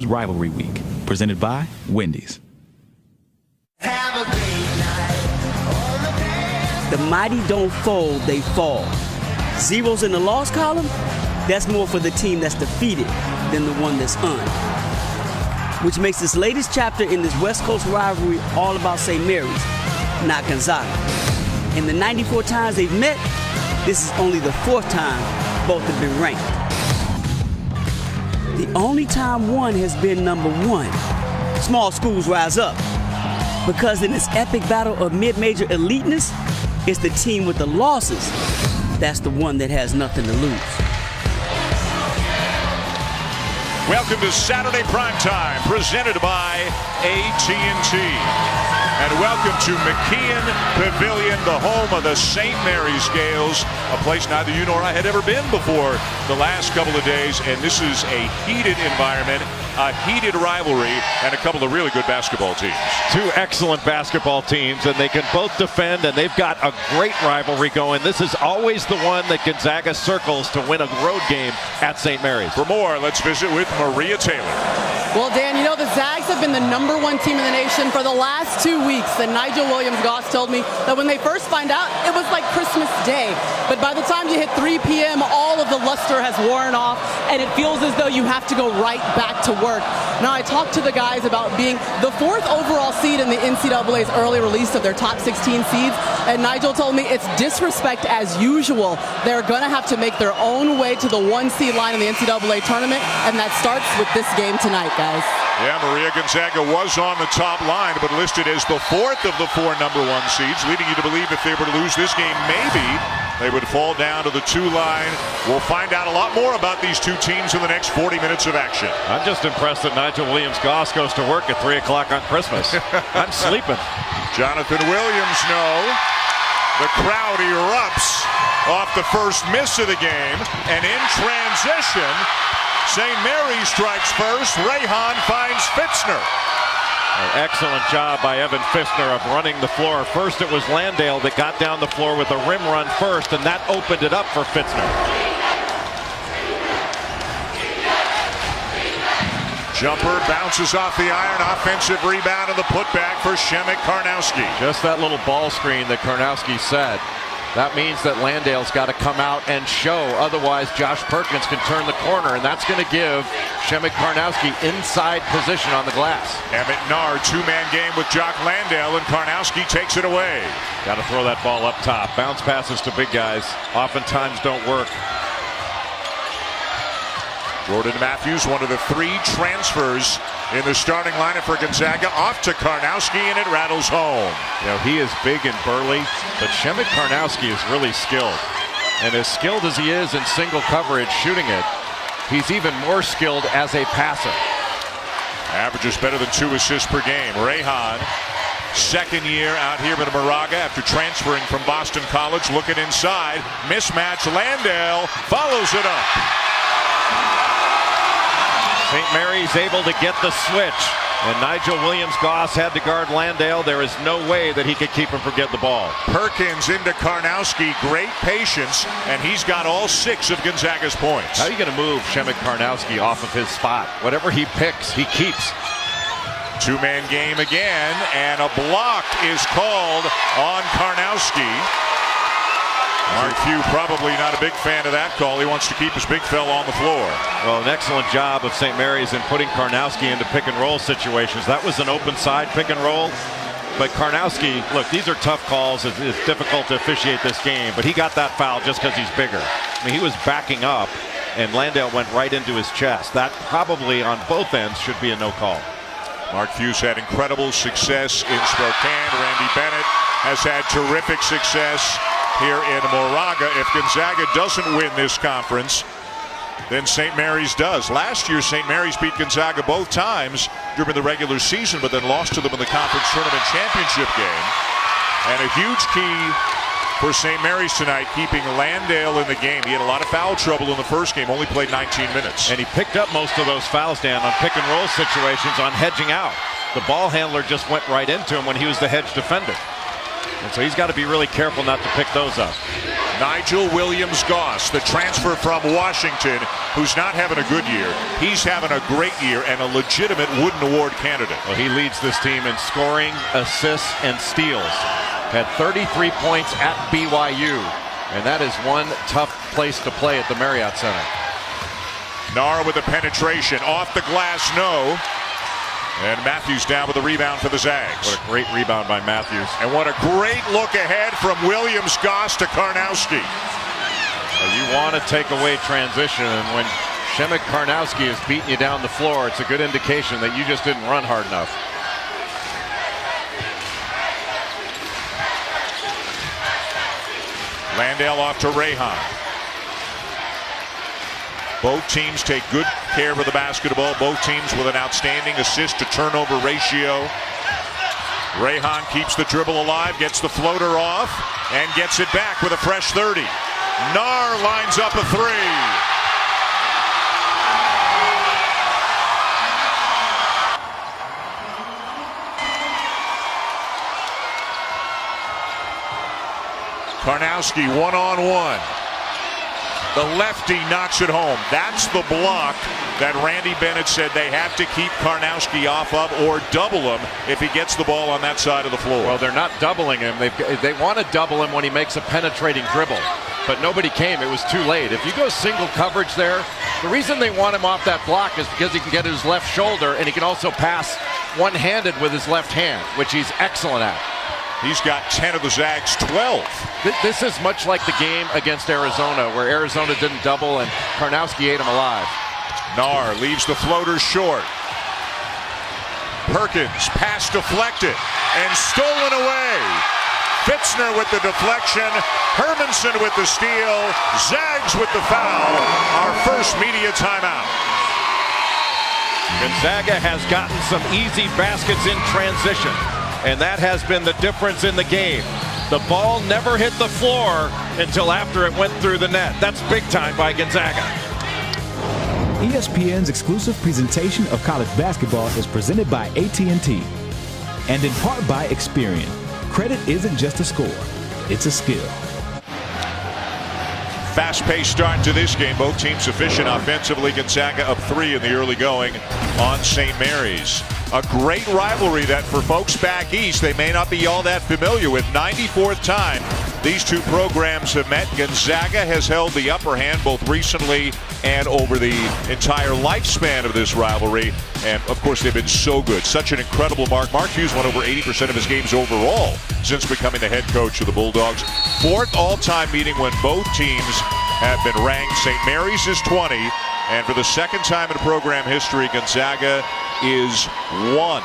Rivalry Week, presented by Wendy's. The mighty don't fold, they fall. Zeros in the loss column, that's more for the team that's defeated than the one that's which makes this latest chapter in this West Coast rivalry all about St. Mary's, not Gonzaga. In the 94 times they've met, this is only the 4th time both have been ranked. The only time one has been number 1. Small schools rise up. Because in this epic battle of mid-major eliteness, it's the team with the losses that's the one that has nothing to lose. Welcome to Saturday Primetime, presented by AT&T. And welcome to McKeon Pavilion, the home of the St. Mary's Gales, a place neither you nor I had ever been before the last couple of days. And this is a heated environment, a heated rivalry, and a couple of really good basketball teams. 2 excellent basketball teams, and they can both defend, and they've got a great rivalry going. This is always the one that Gonzaga circles to win a road game at St. Mary's. For more, let's visit with Maria Taylor. Well, Dan, you know, the Zags have been the #1 team in the nation for the last 2 weeks. And Nigel Williams-Goss told me that when they first find out, it was like Christmas Day. But by the time you hit 3 p.m., all of the luster has worn off, and it feels as though you have to go right back to work. Now, I talked to the guys about being the 4th overall seed in the NCAA's early release of their top 16 seeds, and Nigel told me it's disrespect as usual. They're going to have to make their own way to the 1 seed line in the NCAA tournament, and that starts with this game tonight, guys. Yeah, Maria, Gonzaga was on the top line, but listed as the 4th of the 4 #1 seeds, leading you to believe if they were to lose this game, maybe they would fall down to the 2 line. We'll find out a lot more about these 2 teams in the next 40 minutes of action. I'm just impressed that Nigel Williams-Goss goes to work at 3 o'clock on Christmas. I'm sleeping. Jonathan Williams, no. The crowd erupts off the first miss of the game, and in transition, St. Mary's strikes first. Rayhan finds Fitzner. An excellent job by Evan Fitzner of running the floor. First it was Landale that got down the floor with a rim run first, and that opened it up for Fitzner. Jumper bounces off the iron. Offensive rebound and the putback for Shemek Karnowski. Just that little ball screen that Karnowski said. That means that Landale's got to come out and show. Otherwise, Josh Perkins can turn the corner, and that's going to give Shemek Karnowski inside position on the glass. Emmett Nard, 2-man game with Jock Landale, and Karnowski takes it away. Got to throw that ball up top. Bounce passes to big guys oftentimes don't work. Jordan Matthews, one of the 3 transfers in the starting lineup for Gonzaga, off to Karnowski, and it rattles home. You know, he is big and burly, but Shemek Karnowski is really skilled. And as skilled as he is in single coverage shooting it, he's even more skilled as a passer. Averages better than 2 assists per game. Rayhan, 2nd year out here at Moraga after transferring from Boston College. Looking inside, mismatch. Landale follows it up. St. Mary's able to get the switch, and Nigel Williams-Goss had to guard Landale. There is no way that he could keep him from getting the ball. Perkins into Karnowski, great patience, and he's got all 6 of Gonzaga's points. How are you going to move Shemek Karnowski off of his spot? Whatever he picks, he keeps. 2-man game again, and a block is called on Karnowski. Mark Few probably not a big fan of that call. He wants to keep his big fella on the floor. Well, an excellent job of St. Mary's in putting Karnowski into pick and roll situations. That was an open side pick and roll. But Karnowski, look, these are tough calls. It's difficult to officiate this game, but he got that foul just because he's bigger. I mean, he was backing up, and Landale went right into his chest. That probably on both ends should be a no call. Mark Few's had incredible success in Spokane. Randy Bennett has had terrific success here in Moraga. If Gonzaga doesn't win this conference, then St. Mary's does. Last year, St. Mary's beat Gonzaga both times during the regular season, but then lost to them in the conference tournament championship game. And a huge key for St. Mary's tonight, keeping Landale in the game. He had a lot of foul trouble in the first game, only played 19 minutes. And he picked up most of those fouls, Dan, on pick and roll situations on hedging out. The ball handler just went right into him when he was the hedge defender. And so he's got to be really careful not to pick those up. Nigel Williams-Goss, the transfer from Washington, who's not having a good year. He's having a great year and a legitimate Wooden Award candidate. Well, he leads this team in scoring, assists, and steals. Had 33 points at BYU, and that is one tough place to play at the Marriott Center. Nar with a penetration, off the glass, no. And Matthews down with a rebound for the Zags. What a great rebound by Matthews. And what a great look ahead from Williams-Goss to Karnowski. Well, you want to take away transition, and when Shemek Karnowski is beating you down the floor, it's a good indication that you just didn't run hard enough. Landale off to Rehan. Both teams take good care of the basketball. Both teams with an outstanding assist to turnover ratio. Rehan keeps the dribble alive, gets the floater off, and gets it back with a fresh 30. Nar lines up a three. Karnowski one-on-one. The lefty knocks it home. That's the block that Randy Bennett said they have to keep Karnowski off of or double him if he gets the ball on that side of the floor. Well, they're not doubling him. They want to double him when he makes a penetrating dribble. But nobody came. It was too late. If you go single coverage there, the reason they want him off that block is because he can get his left shoulder and he can also pass one-handed with his left hand, which he's excellent at. He's got 10 of the Zags' 12. This is much like the game against Arizona, where Arizona didn't double and Karnowski ate him alive. Nar leaves the floater short. Perkins, pass deflected and stolen away. Fitzner with the deflection. Hermanson with the steal. Zags with the foul. Our first media timeout. Gonzaga has gotten some easy baskets in transition, and that has been the difference in the game. The ball never hit the floor until after it went through the net. That's big time by Gonzaga. ESPN's exclusive presentation of college basketball is presented by AT&T and in part by Experian. Credit isn't just a score, it's a skill. Fast-paced start to this game. Both teams efficient offensively. Gonzaga up 3 in the early going on St. Mary's. A great rivalry that for folks back east they may not be all that familiar with. 94th time these two programs have met. Gonzaga has held the upper hand both recently and over the entire lifespan of this rivalry. And of course they've been so good. Such an incredible mark. Mark Hughes won over 80% of his games overall since becoming the head coach of the Bulldogs. 4th all-time meeting when both teams have been ranked. St. Mary's is 20. And for the second time in program history, Gonzaga is 1.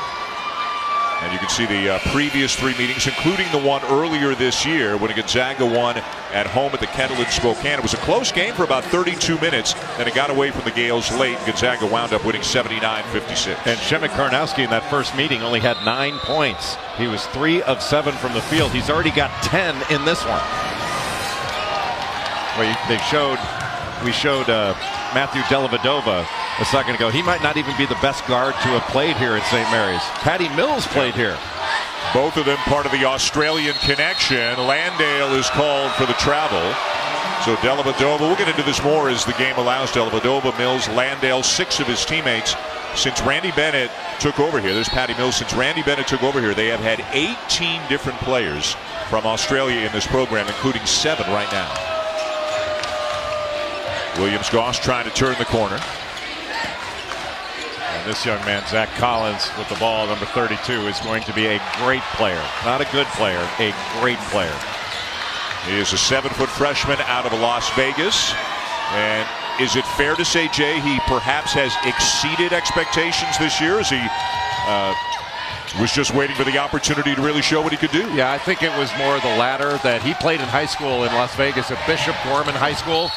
And you can see the previous 3 meetings, including the one earlier this year when Gonzaga won at home at the Kettle in Spokane. It was a close game for about 32 minutes, then it got away from the Gales late. Gonzaga wound up winning 79-56. And Shemek Karnowski in that first meeting only had 9 points. He was 3 of 7 from the field. He's already got 10 in this one. Well, we showed Matthew Dellavedova a second ago. He might not even be the best guard to have played here at St. Mary's. Patty Mills played here. Both of them part of the Australian connection. Landale is called for the travel. So Dellavedova, we'll get into this more as the game allows. Dellavedova, Mills, Landale, 6 of his teammates since Randy Bennett took over here. There's Patty Mills. Since Randy Bennett took over here, they have had 18 different players from Australia in this program, including 7 right now. Williams-Goss trying to turn the corner. And this young man, Zach Collins, with the ball, number 32, is going to be a great player. Not a good player, a great player. He is a 7-foot freshman out of Las Vegas. And is it fair to say, Jay, he perhaps has exceeded expectations this year as he was just waiting for the opportunity to really show what he could do? Yeah, I think it was more the latter, that he played in high school in Las Vegas at Bishop Gorman High School.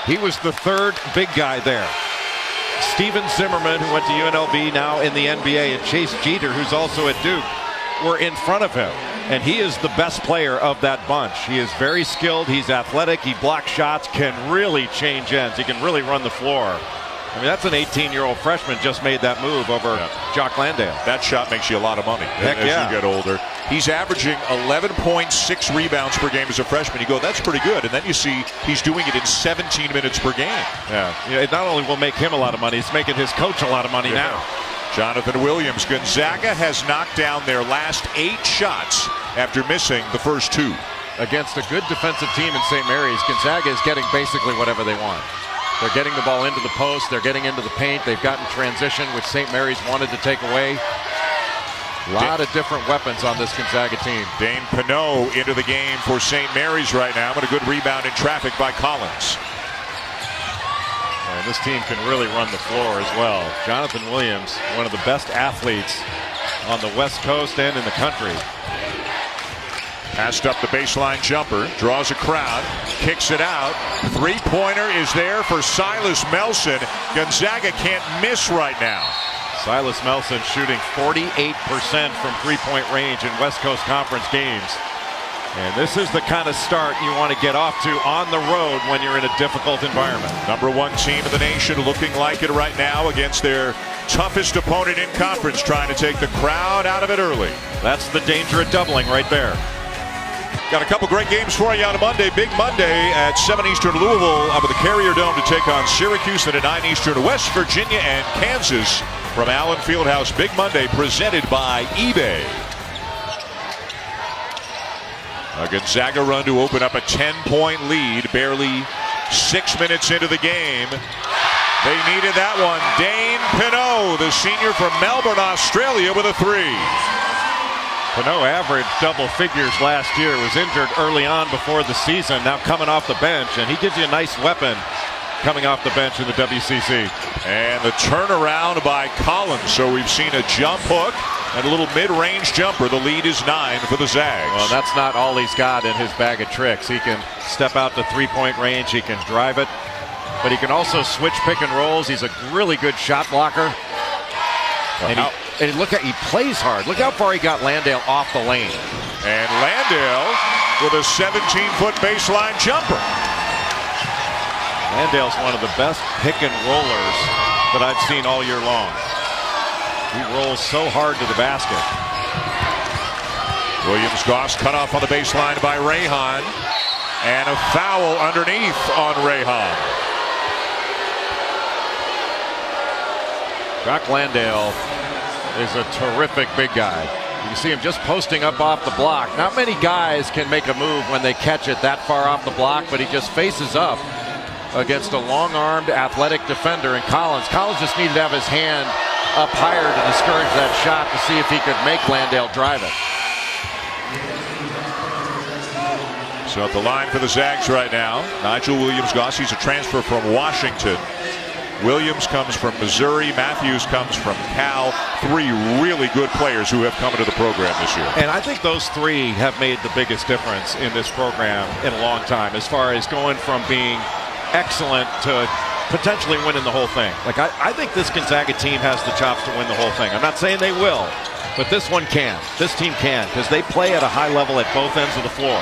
He was the 3rd big guy there. Steven Zimmerman, who went to UNLV, now in the NBA, and Chase Jeter, who's also at Duke, were in front of him. And he is the best player of that bunch. He is very skilled. He's athletic. He blocks shots, can really change ends. He can really run the floor. I mean, that's an 18-year-old freshman just made that move over Jock Landale. That shot makes you a lot of money as you get older. He's averaging 11.6 rebounds per game as a freshman. You go, that's pretty good. And then you see he's doing it in 17 minutes per game. Yeah, it not only will make him a lot of money, it's making his coach a lot of money now. Jonathan Williams. Gonzaga has knocked down their last 8 shots after missing the first 2. Against a good defensive team in St. Mary's, Gonzaga is getting basically whatever they want. They're getting the ball into the post. They're getting into the paint. They've gotten transition, which St. Mary's wanted to take away. A lot of different weapons on this Gonzaga team. Dane Pinot into the game for St. Mary's right now, but a good rebound in traffic by Collins. And this team can really run the floor as well. Jonathan Williams, one of the best athletes on the West Coast and in the country. Passed up the baseline jumper, draws a crowd, kicks it out. Three-pointer is there for Silas Melson. Gonzaga can't miss right now. Silas Melson shooting 48% from three-point range in West Coast Conference games. And this is the kind of start you want to get off to on the road when you're in a difficult environment. Number 1 team in the nation looking like it right now against their toughest opponent in conference, trying to take the crowd out of it early. That's the danger of doubling right there. Got a couple great games for you on a Monday. Big Monday at 7 Eastern, Louisville up at the Carrier Dome to take on Syracuse. Then at 9 Eastern, West Virginia and Kansas from Allen Fieldhouse. Big Monday presented by eBay. A Gonzaga run to open up a 10-point lead. Barely 6 minutes into the game. They needed that one. Dane Pinot, the senior from Melbourne, Australia, with a 3. Pinot averaged double figures last year, was injured early on before the season, now coming off the bench, and he gives you a nice weapon coming off the bench in the WCC. And the turnaround by Collins. So we've seen a jump hook and a little mid-range jumper. The lead is 9 for the Zags. Well, that's not all he's got in his bag of tricks. He can step out to three-point range, he can drive it, but he can also switch pick and rolls. He's a really good shot blocker. And look at, he plays hard. Look how far he got Landale off the lane. And Landale with a 17-foot baseline jumper. Landale's one of the best pick and rollers that I've seen all year long. He rolls so hard to the basket. Williams-Goss cut off on the baseline by Rayhan. And a foul underneath on Rayhan. Jock Landale is a terrific big guy. You can see him just posting up off the block. Not many guys can make a move when they catch it that far off the block, but he just faces up against a long-armed athletic defender in Collins. Collins just needed to have his hand up higher to discourage that shot to see if he could make Landale drive it. So at the line for the Zags right now, Nigel Williams-Goss. He's a transfer from Washington. Williams comes from Missouri. Matthews comes from Cal. 3 really good players who have come into the program this year. And I think those 3 have made the biggest difference in this program in a long time, as far as going from being excellent to potentially winning the whole thing. Like, I think this Gonzaga team has the chops to win the whole thing. I'm not saying they will, but this one can. This team can, because they play at a high level at both ends of the floor.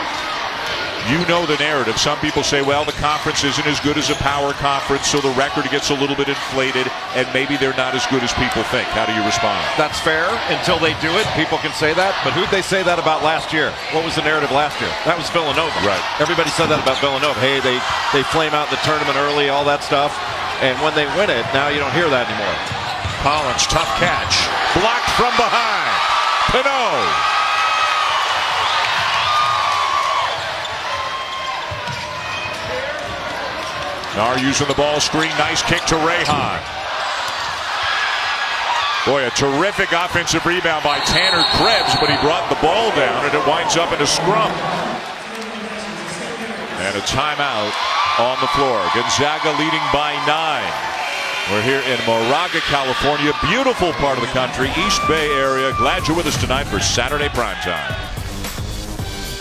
You know the narrative. Some people say, well, the conference isn't as good as a power conference, so the record gets a little bit inflated, and maybe they're not as good as people think. How do you respond? That's fair until they do it. People can say that, but who'd they say that about last year? What was the narrative last year? That was Villanova. Right. Everybody said that about Villanova. Hey, they flame out in the tournament early, all that stuff, and when they win it, now you don't hear that anymore. Collins, tough catch. Blocked from behind. Pinot. Nar using the ball screen. Nice kick to Rayhan. Boy, a terrific offensive rebound by Tanner Krebs, but he brought the ball down, and it winds up in a scrum. And a timeout on the floor. Gonzaga leading by 9. We're here in Moraga, California. Beautiful part of the country, East Bay area. Glad you're with us tonight for Saturday Primetime.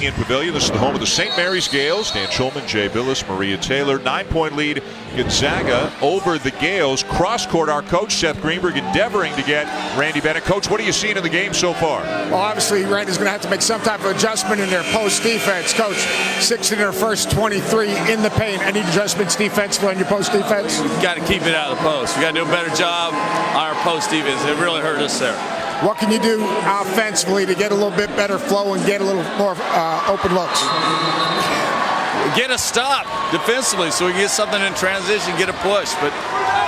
In Pavilion, this is the home of the St. Mary's Gales. Dan Schulman, Jay Billis, Maria Taylor. 9-point lead, Gonzaga over the Gales. Cross court, our coach, Seth Greenberg, endeavoring to get Randy Bennett. Coach, what are you seeing in the game so far? Well, obviously, Randy's going to have to make some type of adjustment in their post defense. Coach, 6 in their first 23 in the paint. Any adjustments defensively on your post defense? We've got to keep it out of the post. We got to do a better job on our post defense. It really hurt us there. What can you do offensively to get a little bit better flow and get a little more open looks? Get a stop defensively so we can get something in transition, get a push. But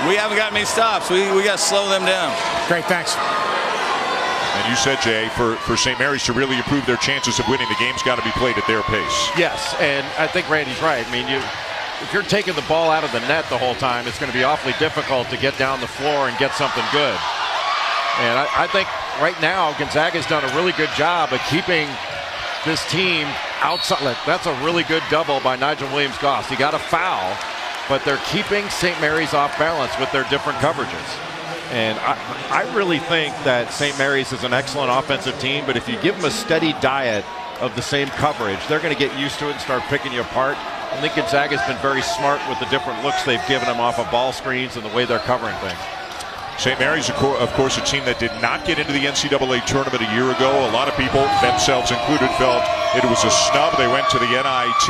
we haven't got many stops. We got to slow them down. Great, thanks. And you said, Jay, for St. Mary's to really improve their chances of winning, the game's got to be played at their pace. Yes, and I think Randy's right. I mean, if you're taking the ball out of the net the whole time, it's going to be awfully difficult to get down the floor and get something good. And I think right now Gonzaga's done a really good job of keeping this team outside. That's a really good double by Nigel Williams-Goss. He got a foul, but they're keeping St. Mary's off balance with their different coverages. And I really think that St. Mary's is an excellent offensive team, but if you give them a steady diet of the same coverage, they're going to get used to it and start picking you apart. I think Gonzaga's been very smart with the different looks they've given them off of ball screens and the way they're covering things. St. Mary's, of course, a team that did not get into the NCAA tournament a year ago. A lot of people, themselves included, felt it was a snub. They went to the NIT.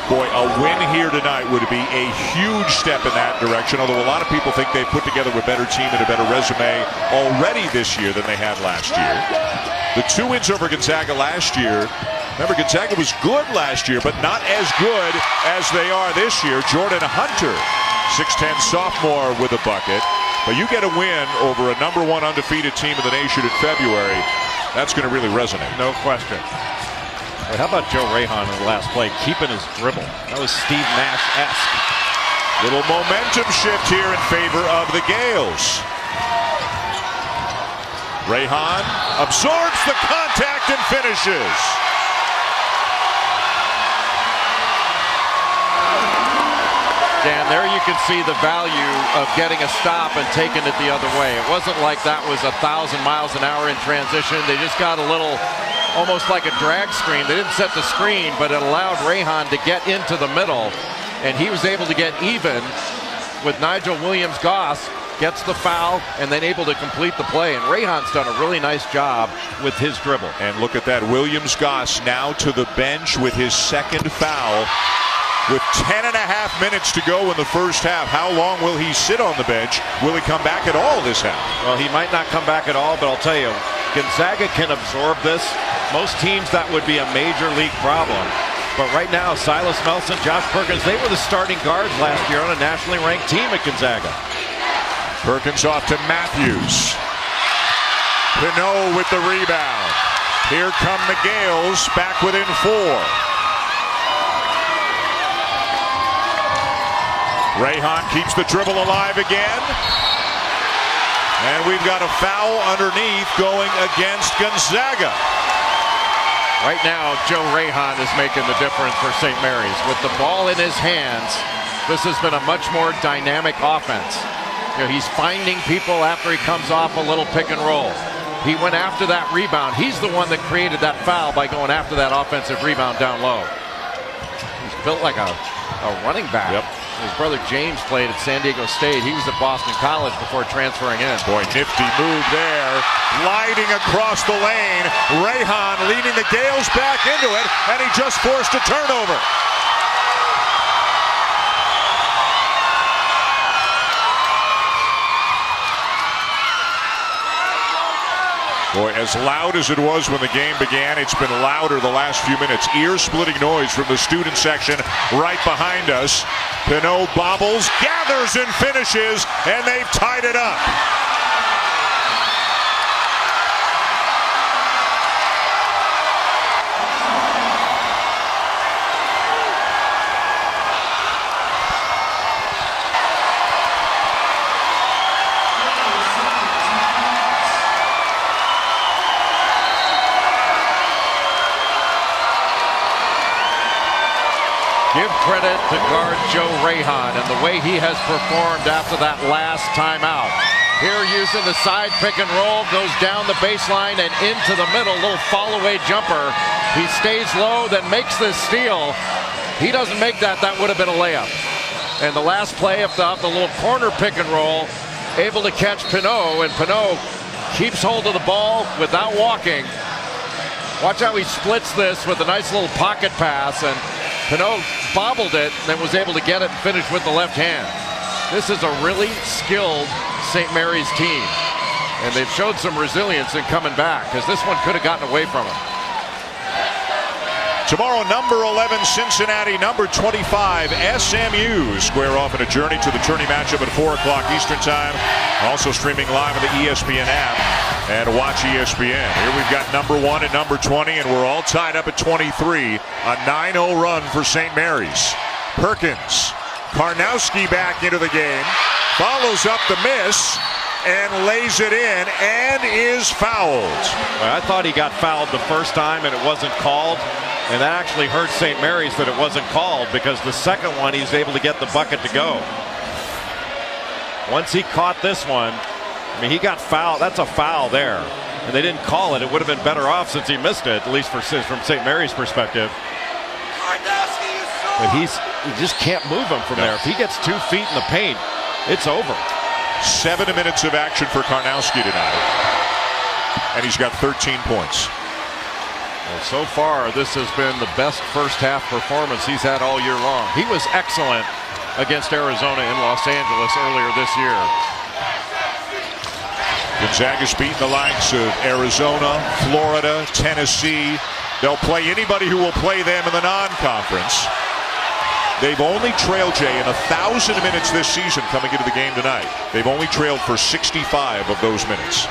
Boy, a win here tonight would be a huge step in that direction, although a lot of people think they've put together a better team and a better resume already this year than they had last year. The 2 wins over Gonzaga last year. Remember, Gonzaga was good last year, but not as good as they are this year. Jordan Hunter, 6'10" sophomore with a bucket. But you get a win over a #1 undefeated team in the nation in February, that's going to really resonate. No question. But how about Joe Rahan in the last play, keeping his dribble? That was Steve Nash-esque. Little momentum shift here in favor of the Gales. Rahan absorbs the contact and finishes. Dan, there you can see the value of getting a stop and taking it the other way. It wasn't like that was 1,000 miles an hour in transition. They just got a little, almost like a drag screen. They didn't set the screen, but it allowed Rahan to get into the middle, and he was able to get even with Nigel Williams-Goss, gets the foul, and then able to complete the play. And Rahan's done a really nice job with his dribble. And look at that, Williams-Goss now to the bench with his second foul. With 10.5 minutes to go in the first half, how long will he sit on the bench? Will he come back at all this half? Well, he might not come back at all, but I'll tell you, Gonzaga can absorb this. Most teams, that would be a major league problem. But right now, Silas Melson, Josh Perkins, they were the starting guards last year on a nationally ranked team at Gonzaga. Perkins off to Matthews. Pinot with the rebound. Here come the Gales, back within 4. Rahan keeps the dribble alive again. And we've got a foul underneath going against Gonzaga. Right now, Joe Rahan is making the difference for St. Mary's. With the ball in his hands, this has been a much more dynamic offense. You know, he's finding people after he comes off a little pick and roll. He went after that rebound. He's the one that created that foul by going after that offensive rebound down low. He's built like a running back. Yep. His brother James played at San Diego State. He was at Boston College before transferring in. Boy, nifty move there. Gliding across the lane. Rahan leading the Gales back into it, and he just forced a turnover. Boy, as loud as it was when the game began, it's been louder the last few minutes. Ear-splitting noise from the student section right behind us. Pinot bobbles, gathers, and finishes, and they've tied it up. Give credit to guard Joe Rahan and the way he has performed after that last timeout. Here using the side pick and roll, goes down the baseline and into the middle, little fall away jumper. He stays low, then makes this steal. He doesn't make that, that would have been a layup. And the last play of the little corner pick and roll, able to catch Pinot, and Pinot keeps hold of the ball without walking. Watch how he splits this with a nice little pocket pass, and Pinot bobbled it, then was able to get it and finish with the left hand. This is a really skilled St. Mary's team. And they've showed some resilience in coming back, because this one could have gotten away from them. Tomorrow, number 11 Cincinnati, number 25 SMU square off in a journey to the tourney matchup at 4 o'clock Eastern Time. Also streaming live on the ESPN app and watch ESPN. Here we've got number 1 and number 20, and we're all tied up at 23. A 9-0 run for St. Mary's. Perkins, Karnowski back into the game, follows up the miss, and lays it in and is fouled. Well, I thought he got fouled the first time and it wasn't called. And that actually hurt St. Mary's that it wasn't called, because the second one he's able to get the bucket to go. Once he caught this one, I mean, he got fouled. That's a foul there. And they didn't call it. It would have been better off since he missed it, at least from St. Mary's perspective. But you just can't move him from there. If he gets 2 feet in the paint, it's over. 7 minutes of action for Karnowski tonight. And he's got 13 points. Well, so far, this has been the best first half performance he's had all year long. He was excellent against Arizona in Los Angeles earlier this year. Gonzaga's beaten the likes of Arizona, Florida, Tennessee. They'll play anybody who will play them in the non-conference. They've only trailed, Jay, in 1,000 minutes this season coming into the game tonight. They've only trailed for 65 of those minutes.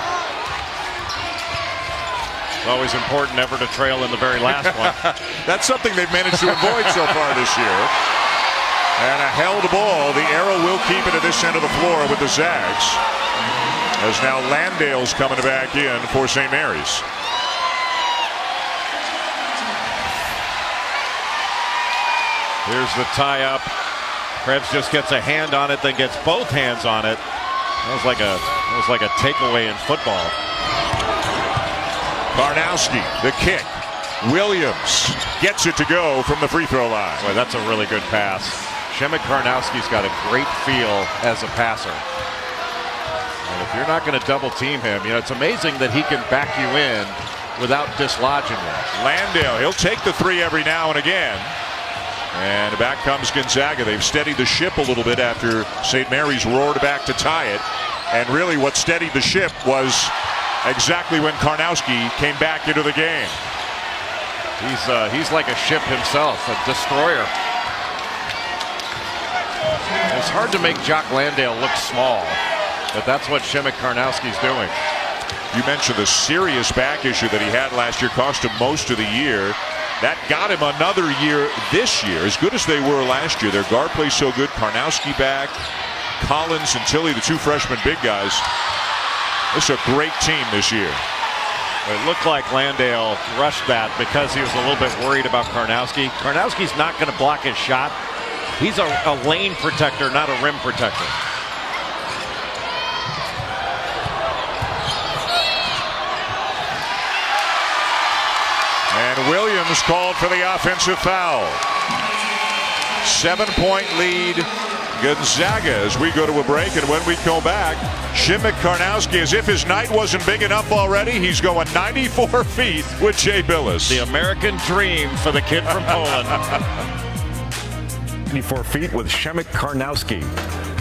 It's always important never to trail in the very last one. That's something they've managed to avoid so far this year. And a held ball. The arrow will keep it at this end of the floor with the Zags. As now Landale's coming back in for St. Mary's. Here's the tie-up. Krebs just gets a hand on it, then gets both hands on it. That was like a takeaway in football. Karnowski, the kick. Williams gets it to go from the free throw line. Boy, that's a really good pass. Shemek Karnowski's got a great feel as a passer. And if you're not going to double team him, you know, it's amazing that he can back you in without dislodging you. Landale, he'll take the three every now and again. And back comes Gonzaga. They've steadied the ship a little bit after St. Mary's roared back to tie it. And really what steadied the ship was exactly when Karnowski came back into the game. He's like a ship himself, a destroyer. It's hard to make Jock Landale look small, but that's what Shemek Karnowski's doing. You mentioned the serious back issue that he had last year, cost him most of the year. That got him another year this year. As good as they were last year, their guard play so good. Karnowski back, Collins and Tilley, the two freshman big guys. This is a great team this year. It looked like Landale rushed that because he was a little bit worried about Karnowski. Karnowski's not going to block his shot. He's a lane protector, not a rim protector. And Williams called for the offensive foul. 7-point lead, Gonzaga, as we go to a break. And when we come back, Shemek Karnowski, as if his night wasn't big enough already, he's going 94 feet with Jay Billis. The American dream for the kid from Poland. 94 feet with Shemek Karnowski.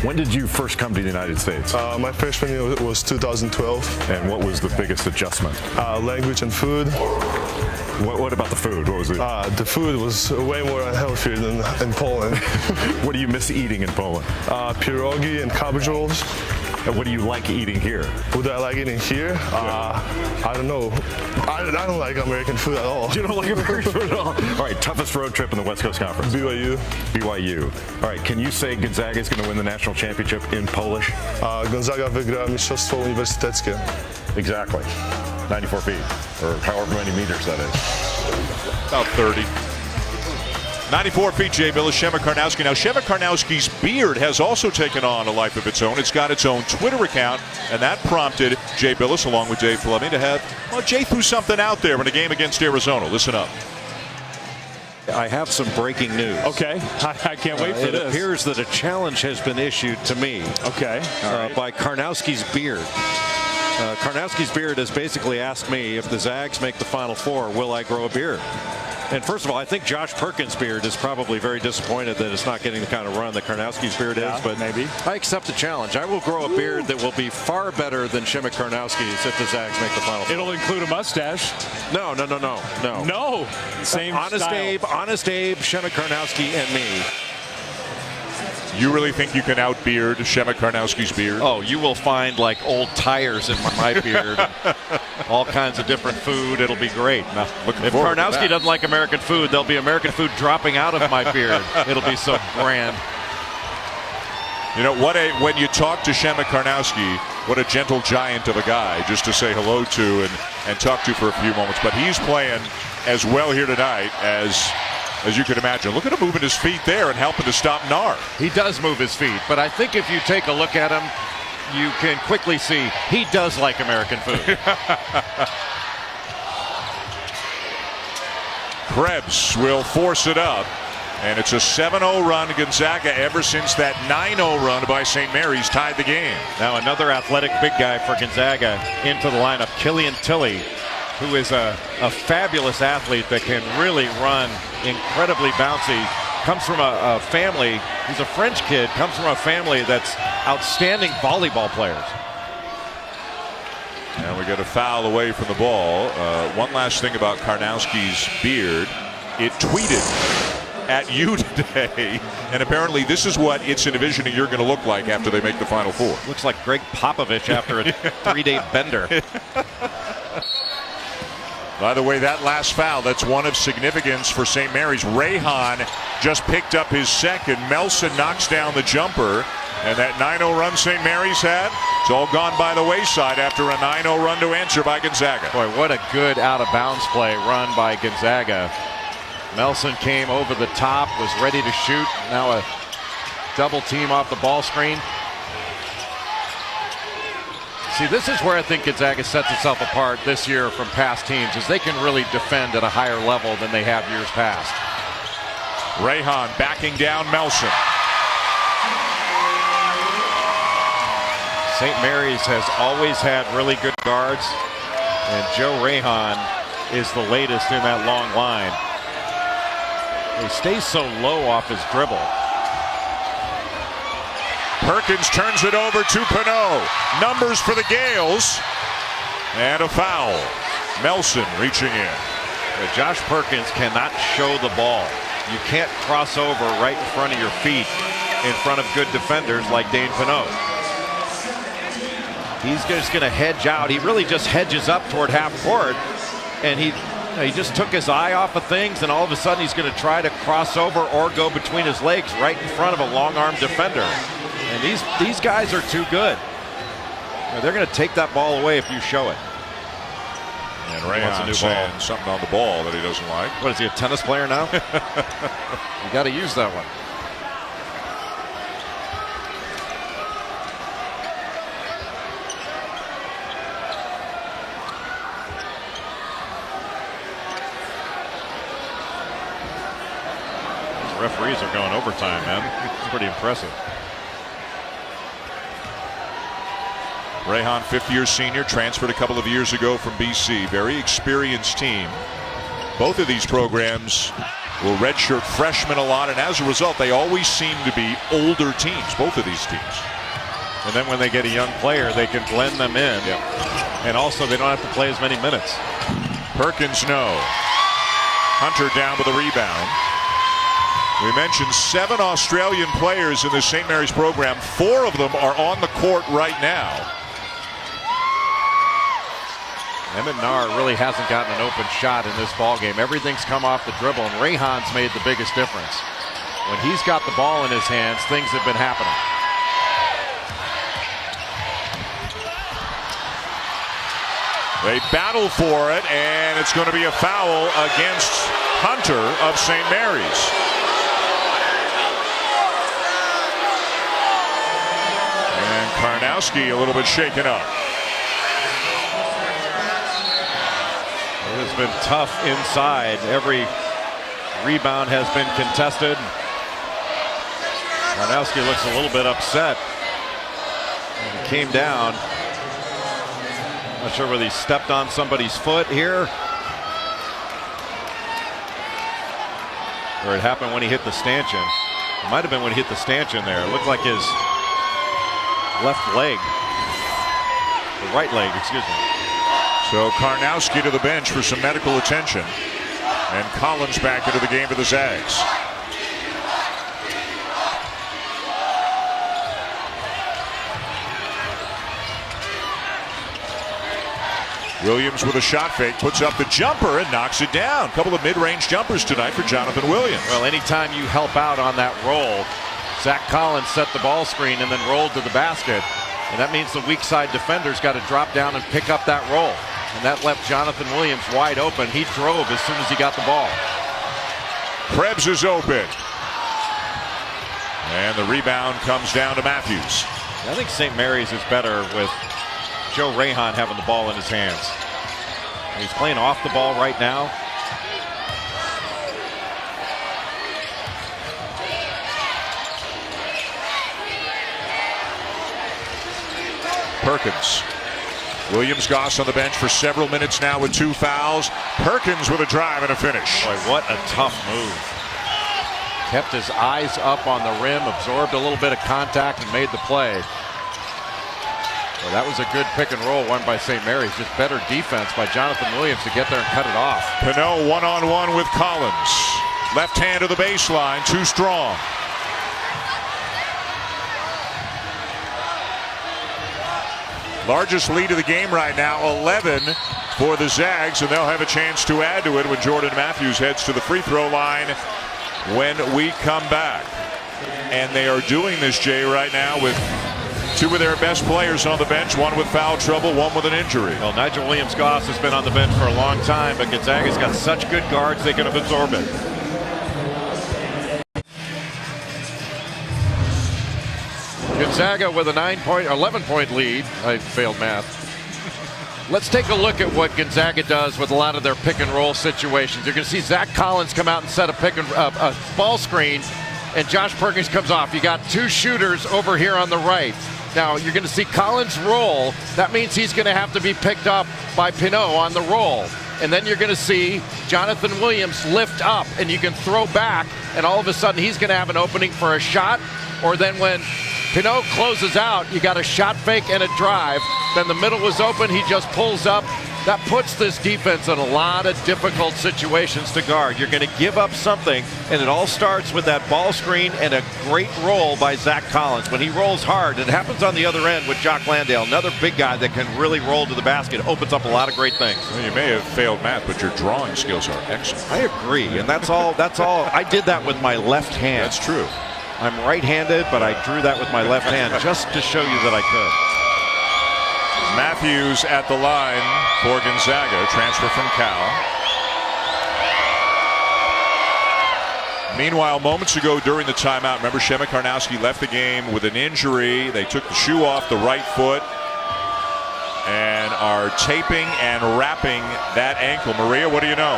When did you first come to the United States? My freshman year was 2012. And what was the biggest adjustment? Language and food. What about the food? What was it? The food was way more unhealthier than in Poland. What do you miss eating in Poland? Pierogi and cabbage rolls. And what do you like eating here? What do I like eating here? I don't know. I don't like American food at all. You don't like American food at all? All right, toughest road trip in the West Coast Conference. BYU. BYU. All right, can you say Gonzaga is going to win the national championship in Polish? Gonzaga wygra mistrzostwo uniwersyteckie. Exactly. 94 feet, or however many meters that is. About 30. 94 feet, Jay Billis, Shemek Karnowski. Now, Shemek Karnowski's beard has also taken on a life of its own. It's got its own Twitter account, and that prompted Jay Billis, along with Dave Fleming, to have, well, Jay threw something out there in a game against Arizona. Listen up. I have some breaking news. Okay, I can't wait for this. It appears that a challenge has been issued to me. Okay. By Karnowski's beard. Karnowski's beard has basically asked me, if the Zags make the Final Four, will I grow a beard? And first of all, I think Josh Perkins' beard is probably very disappointed that it's not getting the kind of run that Karnowski's beard is. But maybe I accept the challenge. I will grow a beard that will be far better than Shemek Karnowski's if the Zags make the Final Four. It'll include a mustache. No. No. Same Honest style. Abe, Shemek Karnowski, and me. You really think you can out-beard Shemek Karnowski's beard? Oh, you will find like old tires in my beard. All kinds of different food. It'll be great. Now, if Karnowski doesn't like American food, there'll be American food dropping out of my beard. It'll be so grand. You know, when you talk to Shemek Karnowski, what a gentle giant of a guy just to say hello to and talk to for a few moments. But he's playing as well here tonight as you can imagine. Look at him moving his feet there and helping to stop Nar. He does move his feet, but I think if you take a look at him, you can quickly see he does like American food. Krebs will force it up, and it's a 7-0 run to Gonzaga ever since that 9-0 run by St. Mary's tied the game. Now another athletic big guy for Gonzaga into the lineup, Killian Tilly, who is a fabulous athlete that can really run incredibly bouncy. Comes from a family, he's a French kid, comes from a family that's outstanding volleyball players. And we get a foul away from the ball. One last thing about Karnowski's beard. It tweeted at you today, and apparently this is what it's envisioning you're going to look like after they make the Final Four. Looks like Greg Popovich after a 3-day bender. By the way, that last foul, that's one of significance for St. Mary's. Rayhan just picked up his second. Melson knocks down the jumper. And that 9-0 run St. Mary's had, it's all gone by the wayside after a 9-0 run to answer by Gonzaga. Boy, what a good out-of-bounds play run by Gonzaga. Melson came over the top, was ready to shoot. Now a double team off the ball screen. See, this is where I think Gonzaga sets itself apart this year from past teams, is they can really defend at a higher level than they have years past. Rayhan backing down Melson. St. Mary's has always had really good guards, and Joe Rayhan is the latest in that long line. He stays so low off his dribble. Perkins turns it over to Pinot. Numbers for the Gales. And a foul. Melson reaching in. Josh Perkins cannot show the ball. You can't cross over right in front of your feet in front of good defenders like Dane Pinot. He's just going to hedge out. He really just hedges up toward half court, and he just took his eye off of things, and all of a sudden he's going to try to cross over or go between his legs right in front of a long-arm defender. And these guys are too good. They're going to take that ball away if you show it. And Rayhan saying something on the ball that he doesn't like. What is he, a tennis player now? You got to use that one. These referees are going overtime, man. It's pretty impressive. Rayhan, fifth-year senior, transferred a couple of years ago from BC. Very experienced team. Both of these programs will redshirt freshmen a lot, and as a result, they always seem to be older teams, both of these teams. And then when they get a young player, they can blend them in. Yep. And also, they don't have to play as many minutes. Perkins, no. Hunter down with a rebound. We mentioned 7 Australian players in the St. Mary's program. 4 of them are on the court right now. Emmett Nar really hasn't gotten an open shot in this ballgame. Everything's come off the dribble, and Rayhan's made the biggest difference. When he's got the ball in his hands, things have been happening. They battle for it, and it's going to be a foul against Hunter of St. Mary's. And Karnowski a little bit shaken up. It has been tough inside. Every rebound has been contested. Karnowski looks a little bit upset. He came down. Not sure whether he stepped on somebody's foot here, or it happened when he hit the stanchion. It might have been when he hit the stanchion there. It looked like his left leg, the right leg, excuse me. So Karnowski to the bench for some medical attention. And Collins back into the game for the Zags. Williams with a shot fake, puts up the jumper and knocks it down. A couple of mid-range jumpers tonight for Jonathan Williams. Well, anytime you help out on that roll, Zach Collins set the ball screen and then rolled to the basket. And that means the weak side defender's got to drop down and pick up that roll. And that left Jonathan Williams wide open. He drove as soon as he got the ball. Krebs is open. And the rebound comes down to Matthews. I think St. Mary's is better with Joe Rahan having the ball in his hands. He's playing off the ball right now. Perkins. Williams Goss on the bench for several minutes now with 2 fouls. Perkins with a drive and a finish. Boy, what a tough move. Kept his eyes up on the rim, absorbed a little bit of contact and made the play. Well, that was a good pick and roll won by St. Mary's. Just better defense by Jonathan Williams to get there and cut it off. Pinot one-on-one with Collins. Left hand to the baseline, too strong. Largest lead of the game right now, 11 for the Zags, and they'll have a chance to add to it when Jordan Matthews heads to the free throw line when we come back. And they are doing this, Jay, right now with 2 of their best players on the bench, one with foul trouble, one with an injury. Well, Nigel Williams-Goss has been on the bench for a long time, but Gonzaga's got such good guards they can absorb it. Gonzaga with a 11-point lead. I failed math. Let's take a look at what Gonzaga does with a lot of their pick and roll situations. You're going to see Zach Collins come out and set a ball screen, and Josh Perkins comes off. You got 2 shooters over here on the right. Now you're going to see Collins roll. That means he's going to have to be picked up by Pinot on the roll. And then you're going to see Jonathan Williams lift up, and you can throw back, and all of a sudden he's going to have an opening for a shot. Or then when Pinot closes out, you got a shot fake and a drive. Then the middle was open, he just pulls up. That puts this defense in a lot of difficult situations to guard. You're going to give up something, and it all starts with that ball screen and a great roll by Zach Collins. When he rolls hard, it happens on the other end with Jock Landale, another big guy that can really roll to the basket, opens up a lot of great things. Well, you may have failed math, but your drawing skills are excellent. I agree, and that's all. I did that with my left hand. That's true. I'm right-handed, but I drew that with my left hand just to show you that I could. Matthews at the line for Gonzaga, transfer from Cal. Meanwhile, moments ago during the timeout, remember Shema Karnowski left the game with an injury. They took the shoe off the right foot and are taping and wrapping that ankle. Maria, what do you know?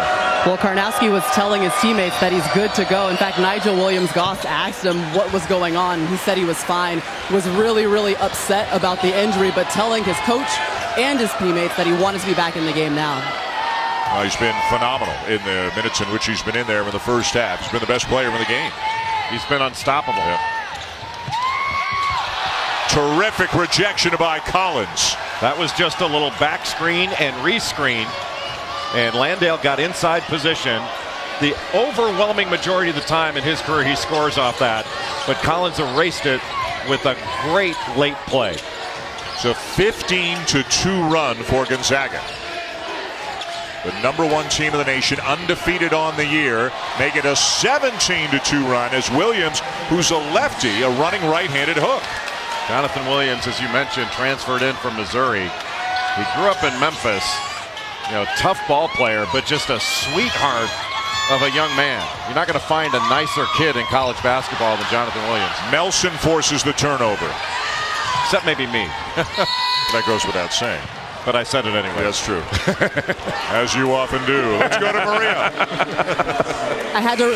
Well, Karnowski was telling his teammates that he's good to go. In fact, Nigel Williams-Goss asked him what was going on. He said he was fine. Was really, really upset about the injury, but telling his coach and his teammates that he wanted to be back in the game now. He's been phenomenal in the minutes in which he's been in there in the first half. He's been the best player in the game. He's been unstoppable. Yep. Terrific rejection by Collins. That was just a little back screen and rescreen, and Landale got inside position. The overwhelming majority of the time in his career he scores off that, but Collins erased it with a great late play. So 15-2 run for Gonzaga. The #1 team in the nation, undefeated on the year, make it a 17-2 run as Williams, who's a lefty, a running right-handed hook. Jonathan Williams, as you mentioned, transferred in from Missouri. He grew up in Memphis. Tough ball player, but just a sweetheart of a young man. You're not going to find a nicer kid in college basketball than Jonathan Williams. Melson forces the turnover. Except maybe me. That goes without saying. But I said it anyway. That's true. As you often do. Let's go to Maria. I had to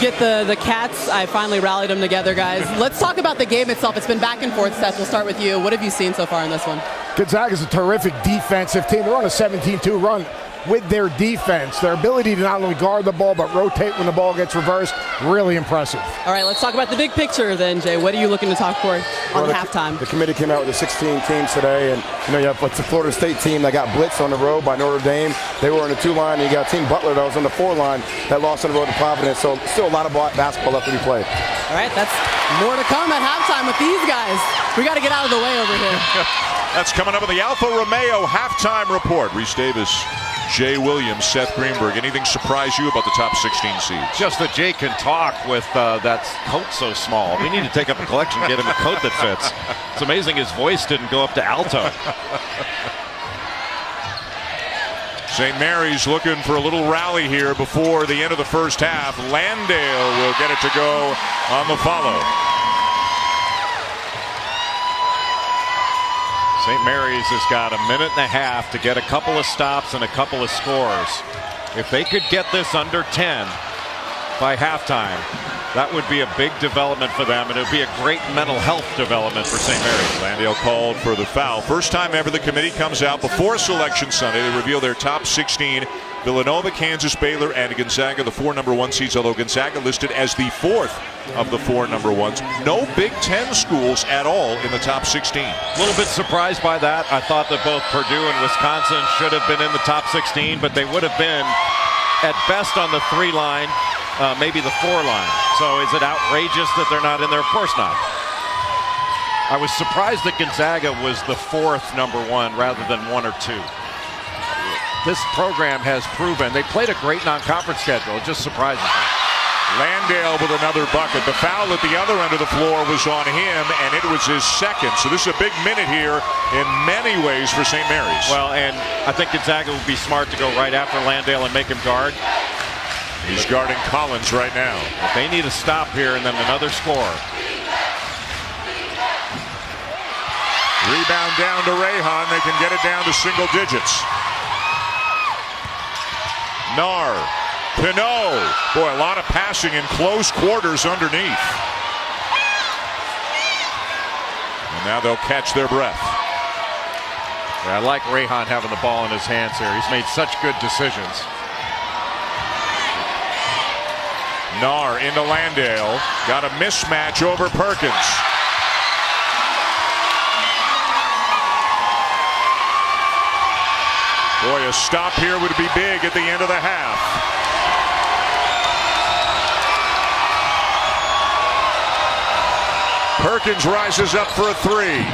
get the Cats. I finally rallied them together, guys. Let's talk about the game itself. It's been back and forth, Seth. We'll start with you. What have you seen so far in this one? Gonzaga's a terrific defensive team. They're on a 17-2 run with their defense. Their ability to not only guard the ball but rotate when the ball gets reversed, really impressive. All right, let's talk about the big picture then, Jay. What are you looking to talk for on halftime? The committee came out with the 16 teams today, and you have like the Florida State team that got blitzed on the road by Notre Dame. They were in the 2 line, and you got Team Butler that was on the 4 line that lost on the road to Providence. So still a lot of basketball left to be played. All right, that's more to come at halftime with these guys. We got to get out of the way over here. That's coming up in the Alfa Romeo halftime report. Reese Davis, Jay Williams, Seth Greenberg. Anything surprise you about the top 16 seeds? Just that Jay can talk with that coat so small. We need to take up a collection and get him a coat that fits. It's amazing his voice didn't go up to alto. St. Mary's looking for a little rally here before the end of the first half. Landale will get it to go on the follow. St. Mary's has got a minute and a half to get a couple of stops and a couple of scores. If they could get this under 10 by halftime, that would be a big development for them, and it would be a great mental health development for St. Mary's. Landale called for the foul. First time ever the committee comes out before Selection Sunday. They reveal their top 16. Villanova, Kansas, Baylor, and Gonzaga, the 4 number 1 seeds, although Gonzaga listed as the 4th of the 4 number 1s. No Big Ten schools at all in the top 16. A little bit surprised by that. I thought that both Purdue and Wisconsin should have been in the top 16, but they would have been at best on the 3 line, maybe the 4 line. So is it outrageous that they're not in there? Of course not. I was surprised that Gonzaga was the 4th number 1 rather than 1 or 2. This program has proven they played a great non-conference schedule. It just surprises me. Landale with another bucket. The foul at the other end of the floor was on him, and it was his second. So this is a big minute here in many ways for St. Mary's. Well, and I think Gonzaga would be smart to go right after Landale and make him guard. He's guarding Collins right now. But they need a stop here and then another score. Rebound down to Rayhan. They can get it down to single digits. Nar, Pinot. Boy, a lot of passing in close quarters underneath. And now they'll catch their breath. Yeah, I like Rayhan having the ball in his hands here. He's made such good decisions. Nar into Landale. Got a mismatch over Perkins. Boy, a stop here would be big at the end of the half. Perkins rises up for a 3.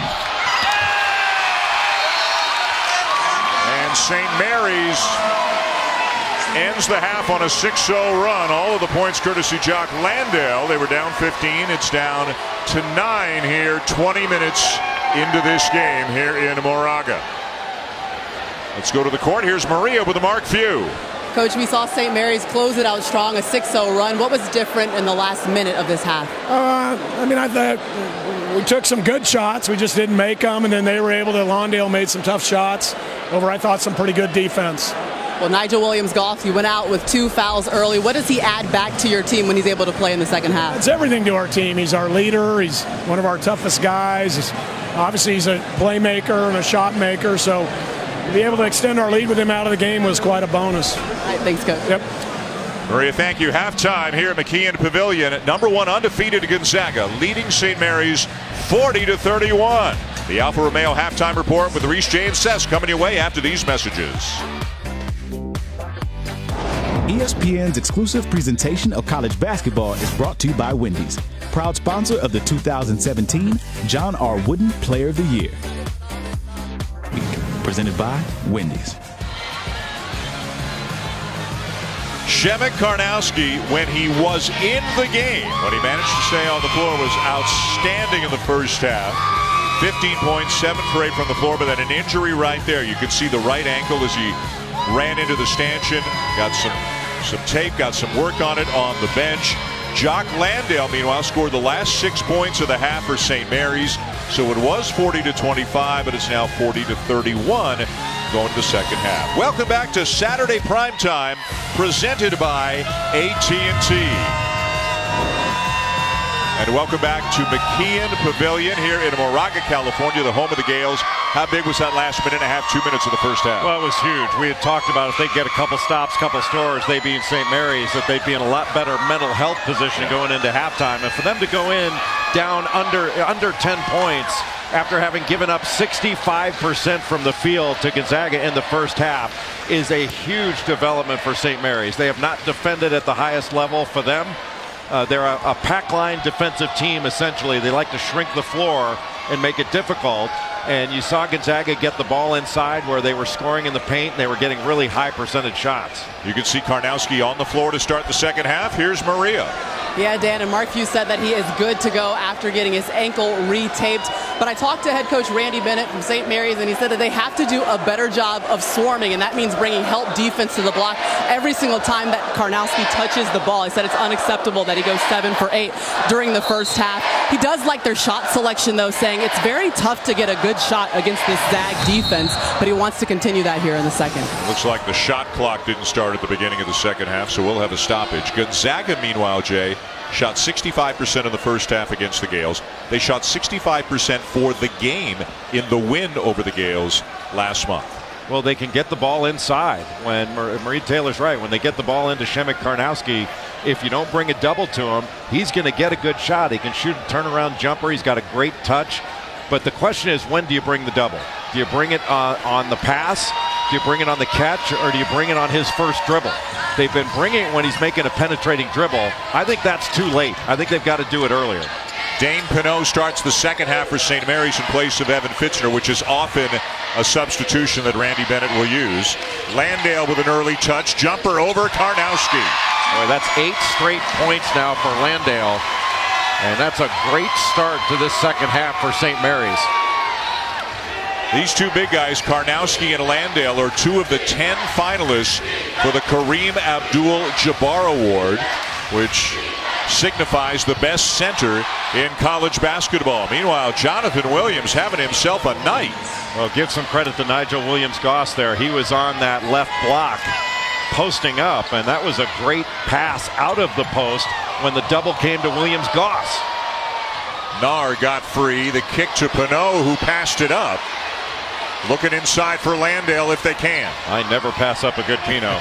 And St. Mary's ends the half on a 6-0 run. All of the points courtesy Jock Landale. They were down 15. It's down to 9 here, 20 minutes into this game here in Moraga. Let's go to the court. Here's Maria with the Mark Few. Coach, we saw St. Mary's close it out strong, a 6-0 run. What was different in the last minute of this half? I thought we took some good shots. We just didn't make them, and then they were able to. Lawndale made some tough shots over, I thought, some pretty good defense. Well, Nigel Williams-Goss, he went out with 2 fouls early. What does he add back to your team when he's able to play in the second half? It's everything to our team. He's our leader. He's one of our toughest guys. Obviously, he's a playmaker and a shot maker, so to be able to extend our lead with him out of the game was quite a bonus. All right, thanks, Coach. Yep. Maria, thank you. Halftime here at McKeon Pavilion. Number 1 undefeated Gonzaga, leading St. Mary's 40-31. The Alfa Romeo halftime report with Reese, Jay, and Sess coming your way after these messages. ESPN's exclusive presentation of college basketball is brought to you by Wendy's, proud sponsor of the 2017 John R. Wooden Player of the Year. Presented by Wendy's. Shemek Karnowski, when he was in the game, what he managed to stay on the floor was outstanding in the first half. 15 points, 7 for 8 from the floor, but then an injury right there. You could see the right ankle as he ran into the stanchion. Got some tape, got some work on it on the bench. Jock Landale, meanwhile, scored the last 6 points of the half for St. Mary's. So it was 40-25, but it's now 40-31 going to the second half. Welcome back to Saturday Primetime, presented by AT&T. And welcome back to McKeon Pavilion here in Moraga, California, the home of the Gales. How big was that last minute and a half, 2 minutes of the first half? Well, it was huge. We had talked about if they get a couple stops, couple scores, they being St. Mary's, that they'd be in a lot better mental health position going into halftime. And for them to go in down under 10 points after having given up 65% from the field to Gonzaga in the first half is a huge development for St. Mary's. They have not defended at the highest level for them. They're a pack line defensive team, essentially. They like to shrink the floor and make it difficult. And you saw Gonzaga get the ball inside where they were scoring in the paint, and they were getting really high percentage shots. You can see Karnowski on the floor to start the second half. Here's Maria. Yeah, Dan, and Mark Few said that he is good to go after getting his ankle retaped. But I talked to head coach Randy Bennett from St. Mary's, and he said that they have to do a better job of swarming, and that means bringing help defense to the block every single time that Karnowski touches the ball. He said it's unacceptable that he goes 7 for 8 during the first half. He does like their shot selection, though, saying it's very tough to get a good shot against this Zag defense, but he wants to continue that here in the second. Looks like the shot clock didn't start at the beginning of the second half, so we'll have a stoppage. Gonzaga, meanwhile, Jay, shot 65% in the first half against the Gales. They shot 65% for the game in the win over the Gales last month. Well, they can get the ball inside. When Marie Taylor's right, when they get the ball into Shemek Karnowski, if you don't bring a double to him, he's going to get a good shot. He can shoot a turnaround jumper. He's got a great touch. But the question is, when do you bring the double? Do you bring it on the pass? Do you bring it on the catch? Or do you bring it on his first dribble? They've been bringing it when he's making a penetrating dribble. I think that's too late. I think they've got to do it earlier. Dane Pinot starts the second half for St. Mary's in place of Evan Fitzner, which is often a substitution that Randy Bennett will use. Landale with an early touch. Jumper over Karnowski. Boy, that's 8 straight points now for Landale. And that's a great start to this second half for St. Mary's. These two big guys, Karnowski and Landale, are 2 of the 10 finalists for the Kareem Abdul-Jabbar Award, which signifies the best center in college basketball. Meanwhile, Jonathan Williams having himself a night. Well, give some credit to Nigel Williams-Goss there. He was on that left block posting up, and that was a great pass out of the post when the double came to Williams-Goss. Nar got free. The kick to Pinot, who passed it up. Looking inside for Landale if they can. I never pass up a good Pinot.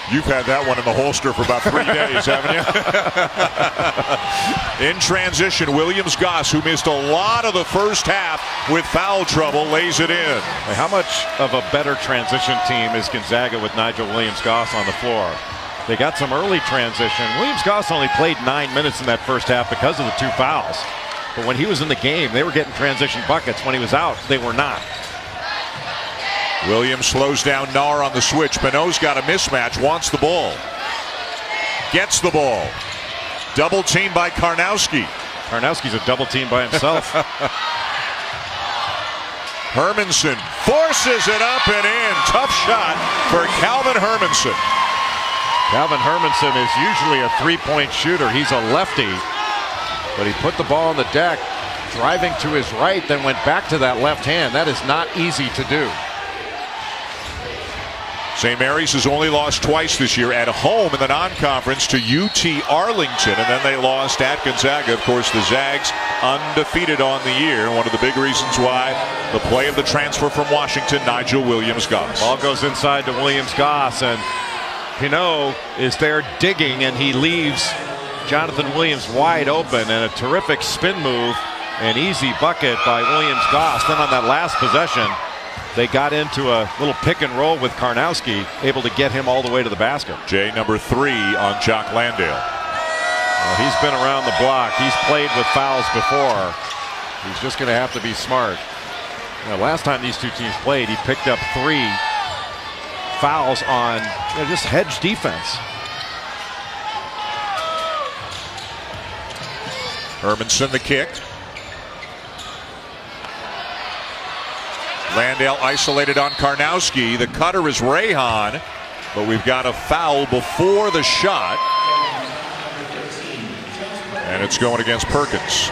You've had that one in the holster for about 3 days, haven't you? In transition, Williams-Goss, who missed a lot of the first half with foul trouble, lays it in. How much of a better transition team is Gonzaga with Nigel Williams-Goss on the floor? They got some early transition. Williams-Goss only played 9 minutes in that first half because of the 2 fouls. But when he was in the game, they were getting transition buckets. When he was out, they were not. Williams slows down Nar on the switch. Pinot's got a mismatch, wants the ball. Gets the ball. Double team by Karnowski. Karnowski's a double team by himself. Hermanson forces it up and in. Tough shot for Calvin Hermanson. Calvin Hermanson is usually a 3-point shooter. He's a lefty. But he put the ball on the deck, driving to his right, then went back to that left hand. That is not easy to do. St. Mary's has only lost twice this year, at home in the non-conference to UT Arlington, and then they lost at Gonzaga. Of course, the Zags undefeated on the year. One of the big reasons why the play of the transfer from Washington, Nigel Williams-Goss. Ball goes inside to Williams-Goss, and Pinot is there digging, and he leaves Jonathan Williams wide open, and a terrific spin move, an easy bucket by Williams-Goss. Then on that last possession, they got into a little pick and roll with Karnowski, able to get him all the way to the basket. Jay, number 3 on Jock Landale. Well, he's been around the block. He's played with fouls before. He's just going to have to be smart. Last time these two teams played, he picked up 3 fouls on just hedge defense. Hermanson the kick. Landale isolated on Karnowski. The cutter is Rayhan, but we've got a foul before the shot. And it's going against Perkins.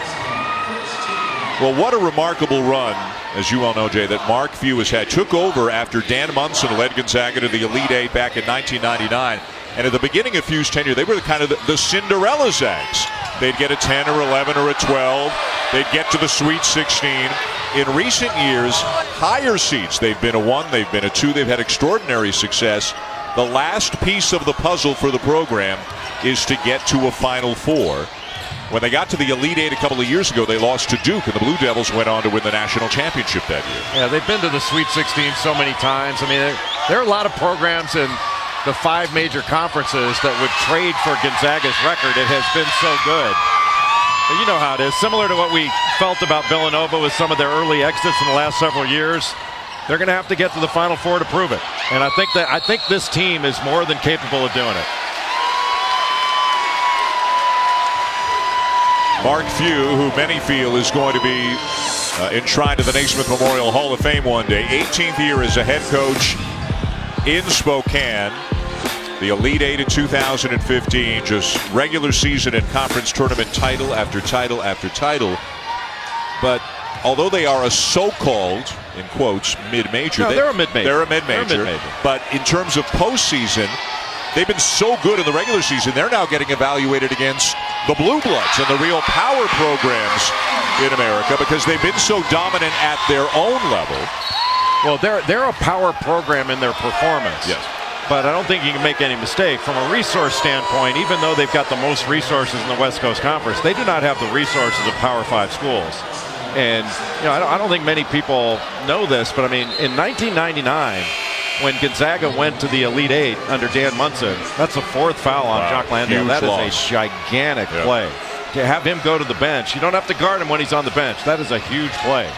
Well, what a remarkable run, as you all know, Jay, that Mark Few has had. Took over after Dan Munson led Gonzaga to the Elite Eight back in 1999. And at the beginning of Few's tenure, they were kind of the Cinderella Zags. They'd get a 10 or 11 or a 12. They'd get to the Sweet 16. In recent years, higher seeds. They've been a 1, they've been a 2. They've had extraordinary success. The last piece of the puzzle for the program is to get to a Final Four. When they got to the Elite Eight a couple of years ago, they lost to Duke, and the Blue Devils went on to win the national championship that year. Yeah, they've been to the Sweet 16 so many times. I mean, there are a lot of programs in the 5 major conferences that would trade for Gonzaga's record. It has been so good. But you know how it is. Similar to what we felt about Villanova with some of their early exits in the last several years. They're going to have to get to the Final Four to prove it. And I think this team is more than capable of doing it. Mark Few, who many feel is going to be enshrined in the Naismith Memorial Hall of Fame one day. 18th year as a head coach in Spokane. The Elite Eight in 2015, just regular season and conference tournament title after title after title. But although they are a so-called, in quotes, mid-major. No, they're a mid-major. They're a mid-major. But in terms of postseason, they've been so good in the regular season, they're now getting evaluated against the Blue Bloods and the real power programs in America because they've been so dominant at their own level. Well, they're a power program in their performance. Yes. But I don't think you can make any mistake. From a resource standpoint, even though they've got the most resources in the West Coast Conference, they do not have the resources of Power 5 schools. And I don't think many people know this, but I mean, in 1999, when Gonzaga went to the Elite Eight under Dan Munson, that's the 4th foul on Jock Landale. That is a gigantic play. To have him go to the bench, you don't have to guard him when he's on the bench. That is a huge play.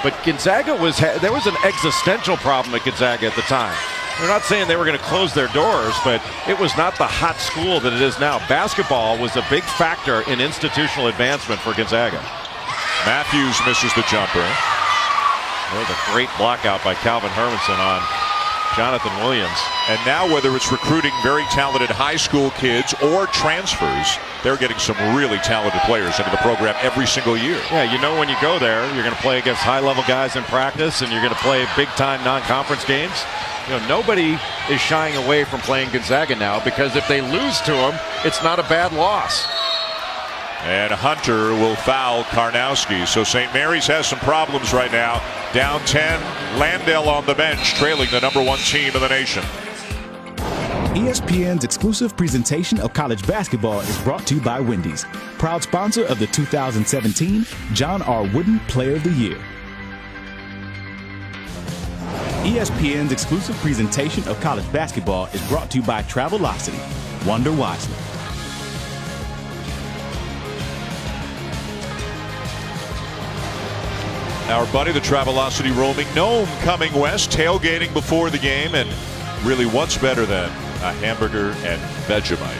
But Gonzaga there was an existential problem at Gonzaga at the time. They're not saying they were going to close their doors, but it was not the hot school that it is now. Basketball was a big factor in institutional advancement for Gonzaga. Matthews misses the jumper. There's a great block out by Calvin Hermanson on Jonathan Williams. And now whether it's recruiting very talented high school kids or transfers, they're getting some really talented players into the program every single year. Yeah, you know when you go there, you're going to play against high-level guys in practice, and you're going to play big-time non-conference games. Nobody is shying away from playing Gonzaga now because if they lose to them, it's not a bad loss. And Hunter will foul Karnowski. So St. Mary's has some problems right now. Down 10, Landale on the bench, trailing the #1 team in the nation. ESPN's exclusive presentation of college basketball is brought to you by Wendy's, proud sponsor of the 2017 John R. Wooden Player of the Year. ESPN's exclusive presentation of college basketball is brought to you by Travelocity. Wonder wisely. Our buddy, the Travelocity roaming gnome, coming west, tailgating before the game, and really what's better than a hamburger and Vegemite?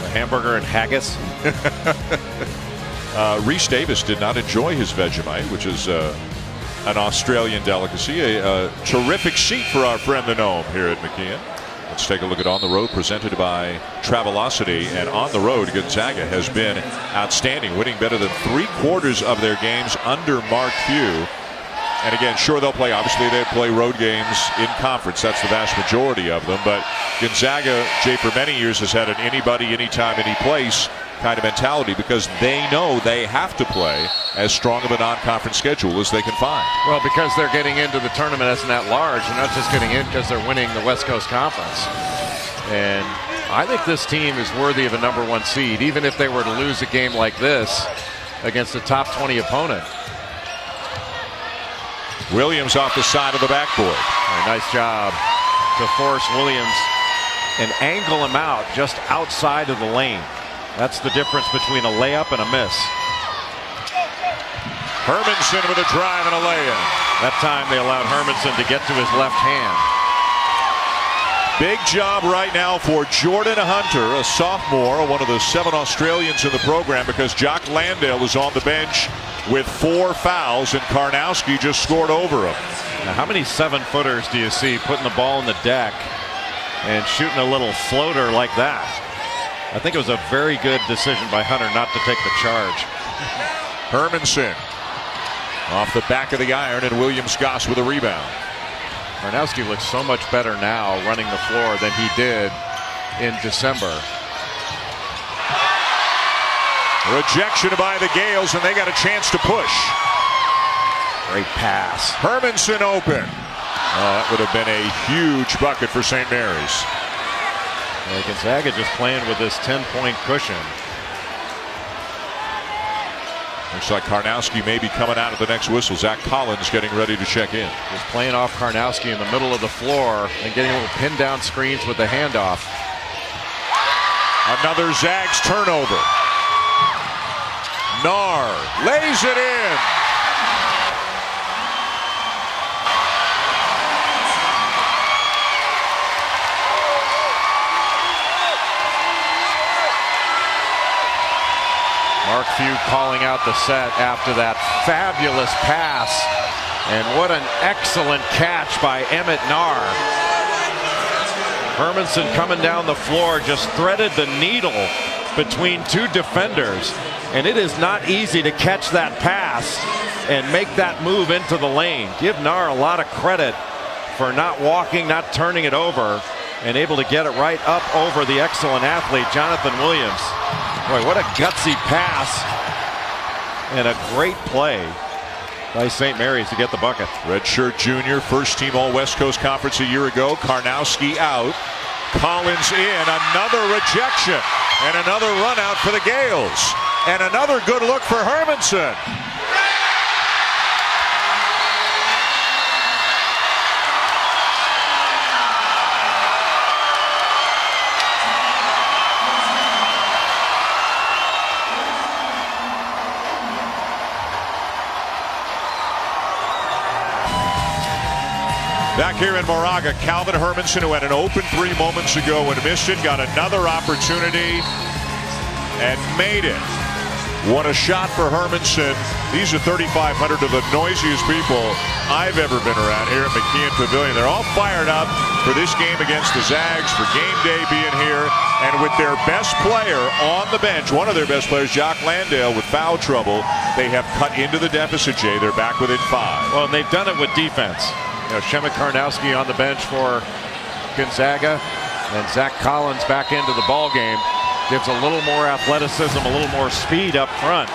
A hamburger and haggis? Reese Davis did not enjoy his Vegemite, which is an Australian delicacy. A terrific seat for our friend the gnome here at McKeon. Let's take a look at On the Road, presented by Travelocity. And on the road, Gonzaga has been outstanding, winning better than 3/4 of their games under Mark Few. And again, sure, they'll play. Obviously, they play road games in conference. That's the vast majority of them. But Gonzaga, Jay, for many years has had an anybody, anytime, any place kind of mentality because they know they have to play as strong of a non-conference schedule as they can find. Well, because they're getting into the tournament as an at-large. They're not just getting in because they're winning the West Coast Conference. And I think this team is worthy of a #1 seed, even if they were to lose a game like this against a top 20 opponent. Williams off the side of the backboard. Nice job to force Williams and angle him out just outside of the lane. That's the difference between a layup and a miss. Hermanson with a drive and a lay-in. That time they allowed Hermanson to get to his left hand. Big job right now for Jordan Hunter, a sophomore, one of the 7 Australians in the program, because Jock Landale is on the bench with 4 fouls, and Karnowski just scored over him. Now, how many 7-footers do you see putting the ball in the deck and shooting a little floater like that? I think it was a very good decision by Hunter not to take the charge. Hermanson off the back of the iron, and Williams-Goss with a rebound. Karnowski looks so much better now running the floor than he did in December. Rejection by the Gales, and they got a chance to push. Great pass. Hermanson open. That would have been a huge bucket for St. Mary's. Well, Gonzaga just playing with this 10-point cushion. Looks like Karnowski may be coming out of the next whistle. Zach Collins getting ready to check in. Just playing off Karnowski in the middle of the floor and getting little pin down screens with the handoff. Another Zags turnover. Nar lays it in. Mark Few calling out the set after that fabulous pass. And what an excellent catch by Emmett Nar. Hermanson coming down the floor just threaded the needle between two defenders. And it is not easy to catch that pass and make that move into the lane. Give Nar a lot of credit for not walking, not turning it over, and able to get it right up over the excellent athlete, Jonathan Williams. Boy, what a gutsy pass and a great play by St. Mary's to get the bucket. Redshirt junior, first team All West Coast Conference a year ago. Karnowski out. Collins in. Another rejection and another run out for the Gales. And another good look for Hermanson. Back here in Moraga, Calvin Hermanson, who had an open three moments ago and missed it, got another opportunity and made it. What a shot for Hermanson. These are 3,500 of the noisiest people I've ever been around here at McKeon Pavilion. They're all fired up for this game against the Zags, for game day being here, and with their best player on the bench, one of their best players, Jock Landale, with foul trouble, they have cut into the deficit, Jay. They're back within 5. Well, and they've done it with defense. You know, Shemek Karnowski on the bench for Gonzaga, and Zach Collins back into the ball game. Gives a little more athleticism, a little more speed up front.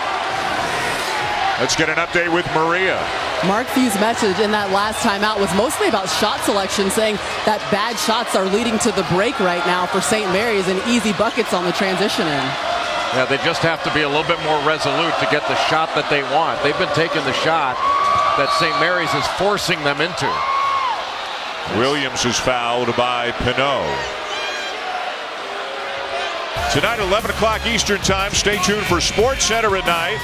Let's get an update with Maria. Mark Few's message in that last timeout was mostly about shot selection, saying that bad shots are leading to the break right now for St. Mary's and easy buckets on the transition end. Yeah, they just have to be a little bit more resolute to get the shot that they want. They've been taking the shot that St. Mary's is forcing them into. Williams is fouled by Pinot. Tonight, 11 o'clock Eastern Time. Stay tuned for Sports Center at night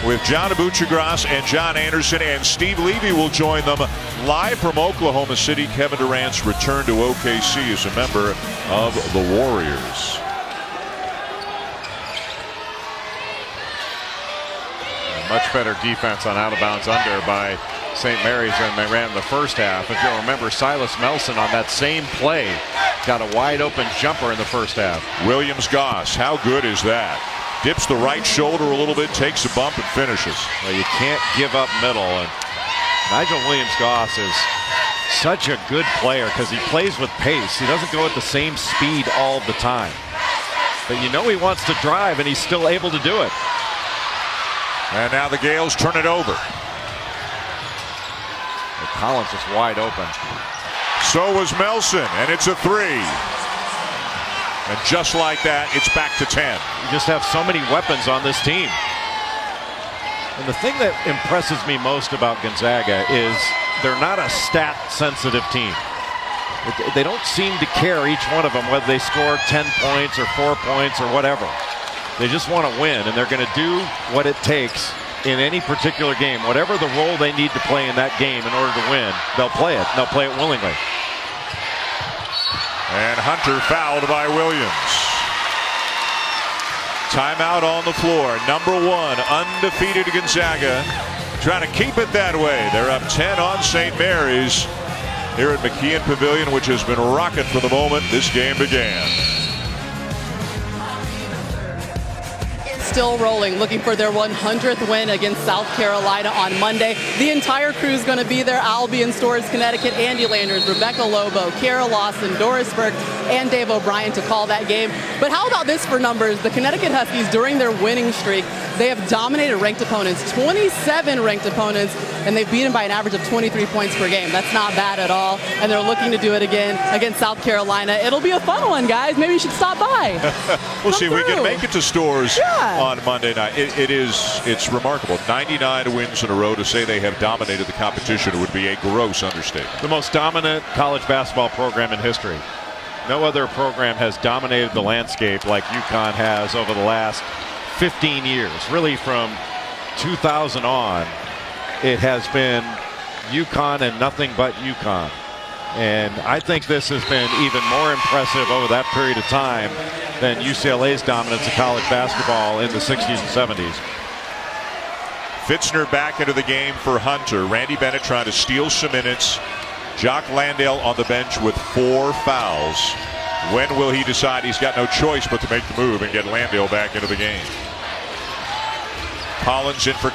with John Abuchagras and John Anderson, and Steve Levy will join them live from Oklahoma City. Kevin Durant's return to OKC as a member of the Warriors. Much better defense on out-of-bounds under by St. Mary's than they ran in the first half. If you'll remember, Silas Melson on that same play got a wide-open jumper in the first half. Williams-Goss, how good is that? Dips the right shoulder a little bit, takes a bump, and finishes. Well, you can't give up middle. And Nigel Williams-Goss is such a good player because he plays with pace. He doesn't go at the same speed all the time. But you know he wants to drive, and he's still able to do it. And now the Gales turn it over. Collins is wide open. So was Melson, and it's a 3. And just like that, it's back to 10. You just have so many weapons on this team. And the thing that impresses me most about Gonzaga is they're not a stat-sensitive team. They don't seem to care, each one of them, whether they score 10 points or 4 points or whatever. They just want to win, and they're going to do what it takes in any particular game. Whatever the role they need to play in that game in order to win, they'll play it. They'll play it willingly. And Hunter fouled by Williams. Timeout on the floor. Number 1, undefeated Gonzaga, trying to keep it that way. They're up 10 on St. Mary's here at McKeon Pavilion, which has been rocking for the moment this game began. still rolling, looking for their 100th win against South Carolina on Monday. The entire crew is going to be there. I'll be in Storrs, Connecticut. Andy Landers, Rebecca Lobo, Kara Lawson, Doris Burke, and Dave O'Brien to call that game. But how about this for numbers? The Connecticut Huskies, during their winning streak, they have dominated ranked opponents, 27 ranked opponents, and they've beaten by an average of 23 points per game. That's not bad at all, and they're looking to do it again against South Carolina. It'll be a fun one, guys. Maybe you should stop by. We'll see if we can make it to Storrs on Monday night. It's remarkable. 99 wins in a row. To say they have dominated the competition would be a gross understatement. The most dominant college basketball program in history. No other program has dominated the landscape like UConn has over the last 15 years. Really, from 2000 on, it has been UConn and nothing but UConn. And I think this has been even more impressive over that period of time than UCLA's dominance of college basketball in the 60s and 70s. Fitzner back into the game for Hunter. Randy Bennett trying to steal some minutes. Jock Landale on the bench with 4 fouls. When will he decide he's got no choice but to make the move and get Landale back into the game? Collins in for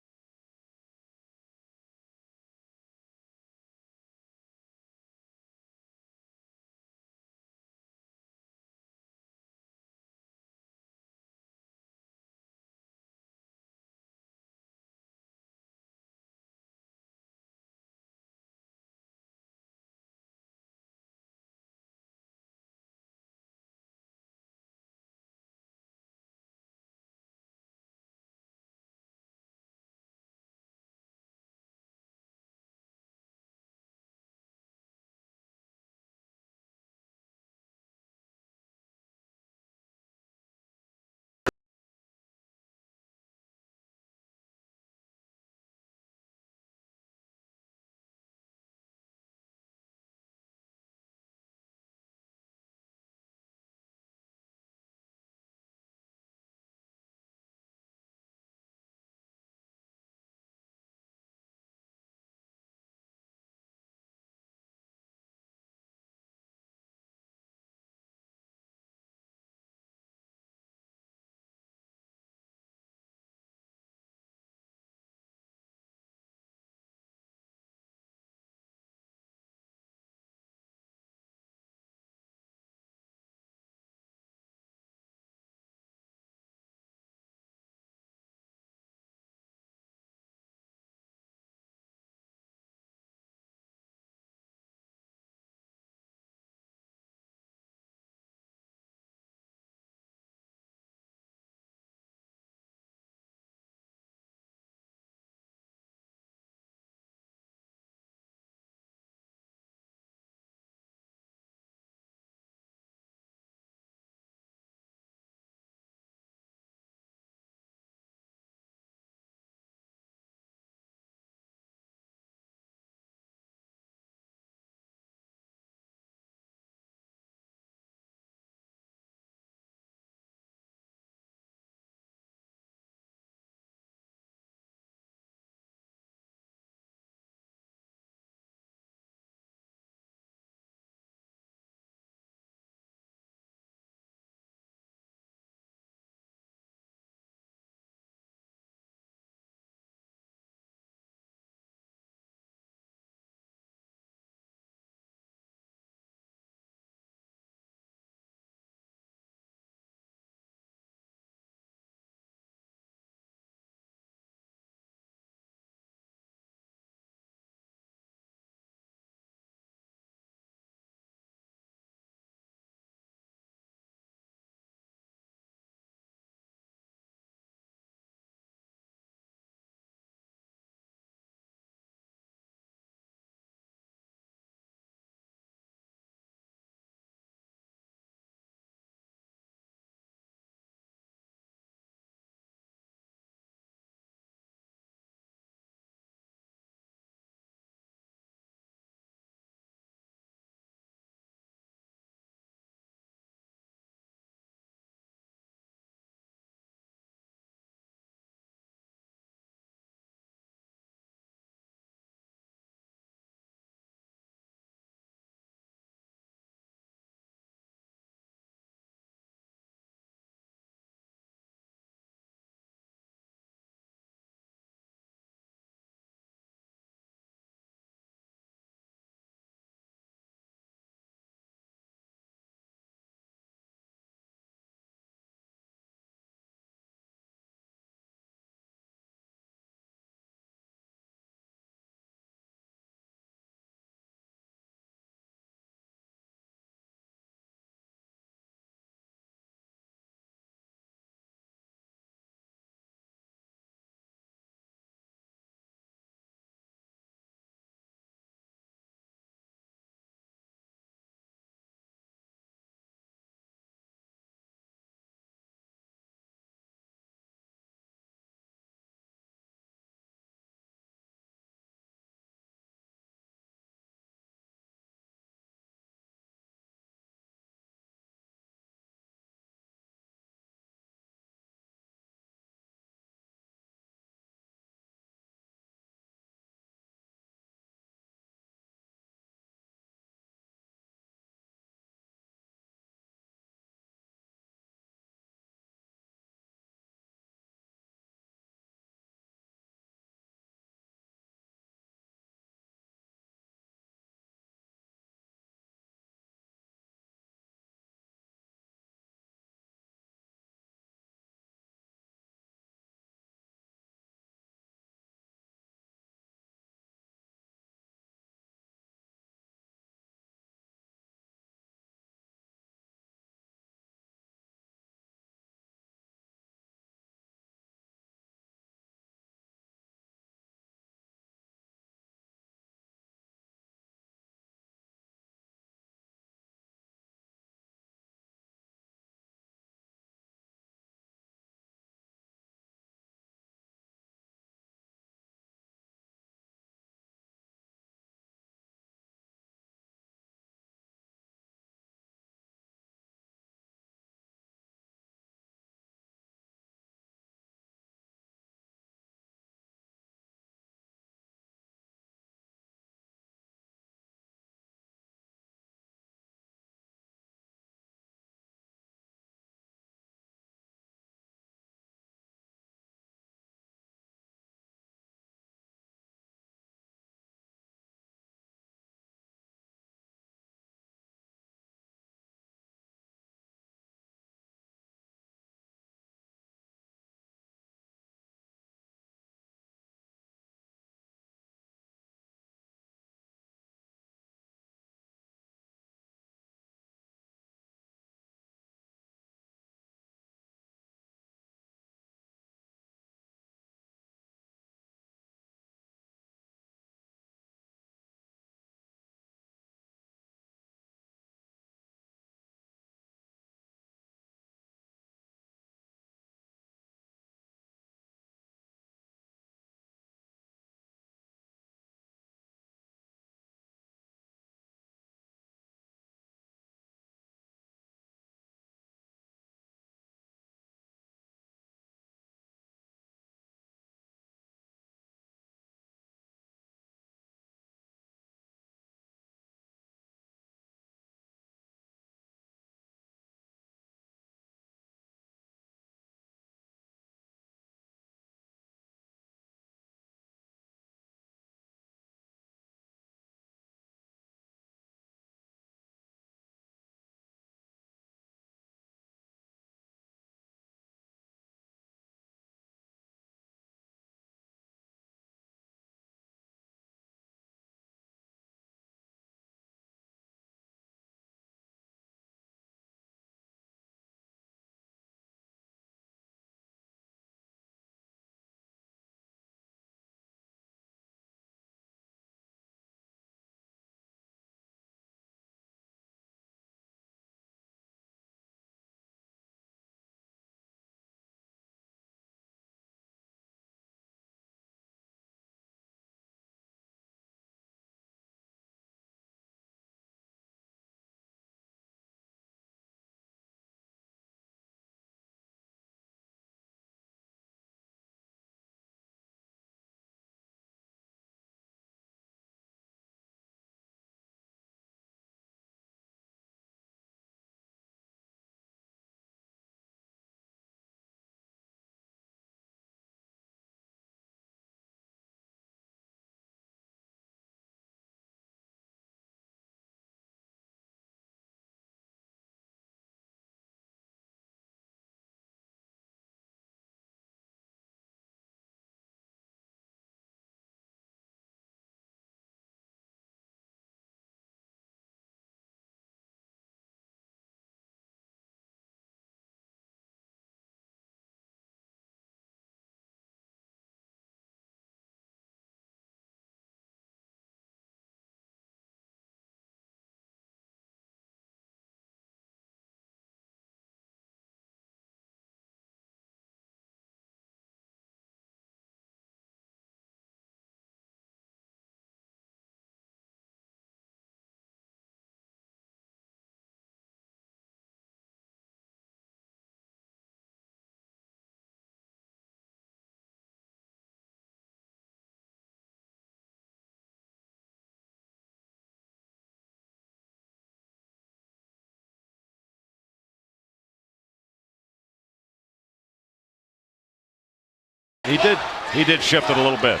He did shift it a little bit.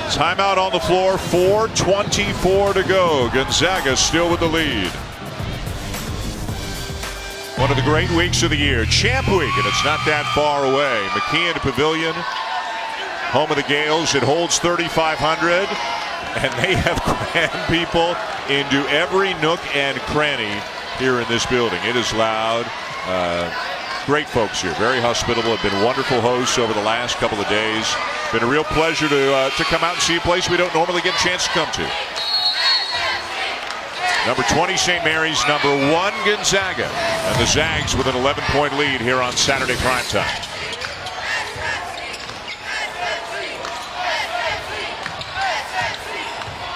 Timeout on the floor, 4:24 to go. Gonzaga still with the lead. One of the great weeks of the year, Champ Week, and it's not that far away. McKeon Pavilion, home of the Gales. It holds 3,500, and they have crammed people into every nook and cranny here in this building. It is loud. Great folks here, very hospitable, have been wonderful hosts over the last couple of days. Been a real pleasure to come out and see a place we don't normally get a chance to come to. Number 20 St. Mary's, number 1 Gonzaga, and the Zags with an 11-point lead here on Saturday primetime.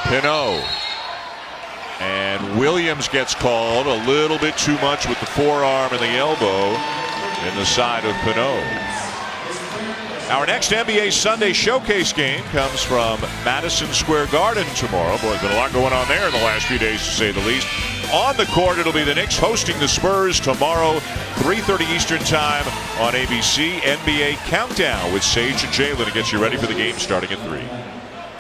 Pinot. And Williams gets called a little bit too much with the forearm and the elbow in the side of Pinot. Our next NBA Sunday Showcase game comes from Madison Square Garden tomorrow. Boy, there's been a lot going on there in the last few days, to say the least. On the court, it'll be the Knicks hosting the Spurs tomorrow, 3:30 Eastern Time on ABC. NBA Countdown with Sage and Jalen to get you ready for the game starting at 3.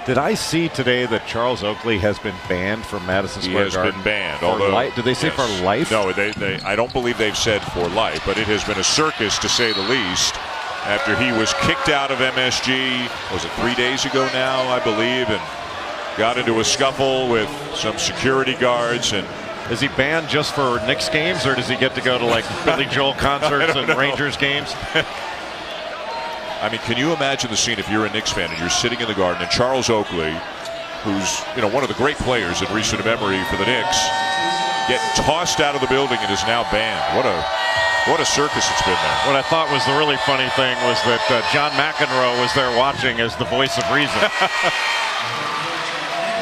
Did I see today that Charles Oakley has been banned from Madison Square Garden? He has been banned. For although, life? Did they say for life? No, I don't believe they've said for life, but it has been a circus, to say the least, after he was kicked out of MSG, was it 3 days ago now, I believe, and got into a scuffle with some security guards. And is he banned just for Knicks games, or does he get to go to like Billy Joel concerts and Rangers games? I mean, can you imagine the scene if you're a Knicks fan and you're sitting in the Garden and Charles Oakley, who's one of the great players in recent memory for the Knicks, getting tossed out of the building and is now banned? What a circus it's been there. What I thought was the really funny thing was that John McEnroe was there watching as the voice of reason.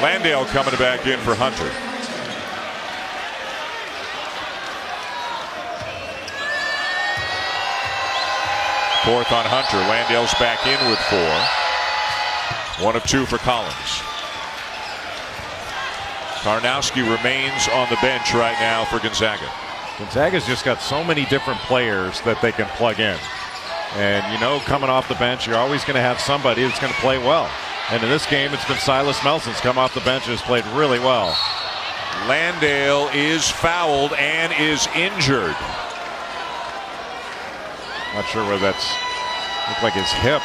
Landale coming back in for Hunter. Fourth on Hunter. Landale's back in with 4. 1 of 2 for Collins. Karnowski remains on the bench right now for Gonzaga. Gonzaga's just got so many different players that they can plug in. And coming off the bench, you're always going to have somebody that's going to play well. And in this game, it's been Silas Melson's come off the bench and has played really well. Landale is fouled and is injured. Not sure whether that's looked like his hip.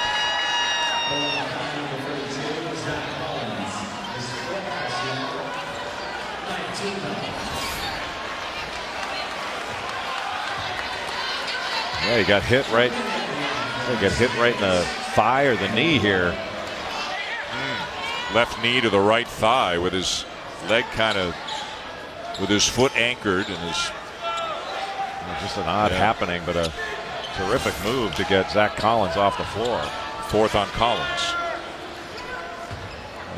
Yeah, he got hit right. He got hit right in the thigh or the knee here. Left knee to the right thigh with his leg with his foot anchored and his. Just an odd happening, but a terrific move to get Zach Collins off the floor. 4th on Collins.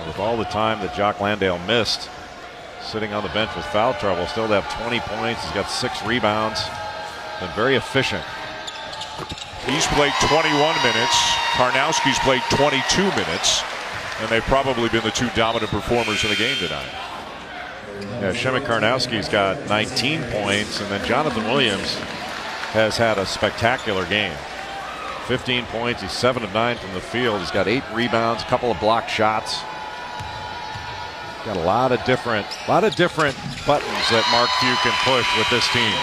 With all the time that Jock Landale missed, sitting on the bench with foul trouble, still to have 20 points. He's got 6 rebounds. Been very efficient. He's played 21 minutes. Karnowski's played 22 minutes. And they've probably been the 2 dominant performers in the game tonight. Yeah, Shemek Karnowski's got 19 points, and then Jonathan Williams has had a spectacular game. 15 points. He's 7 of 9 from the field. He's got 8 rebounds, a couple of blocked shots. Got a lot of different buttons that Mark Few can push with this team.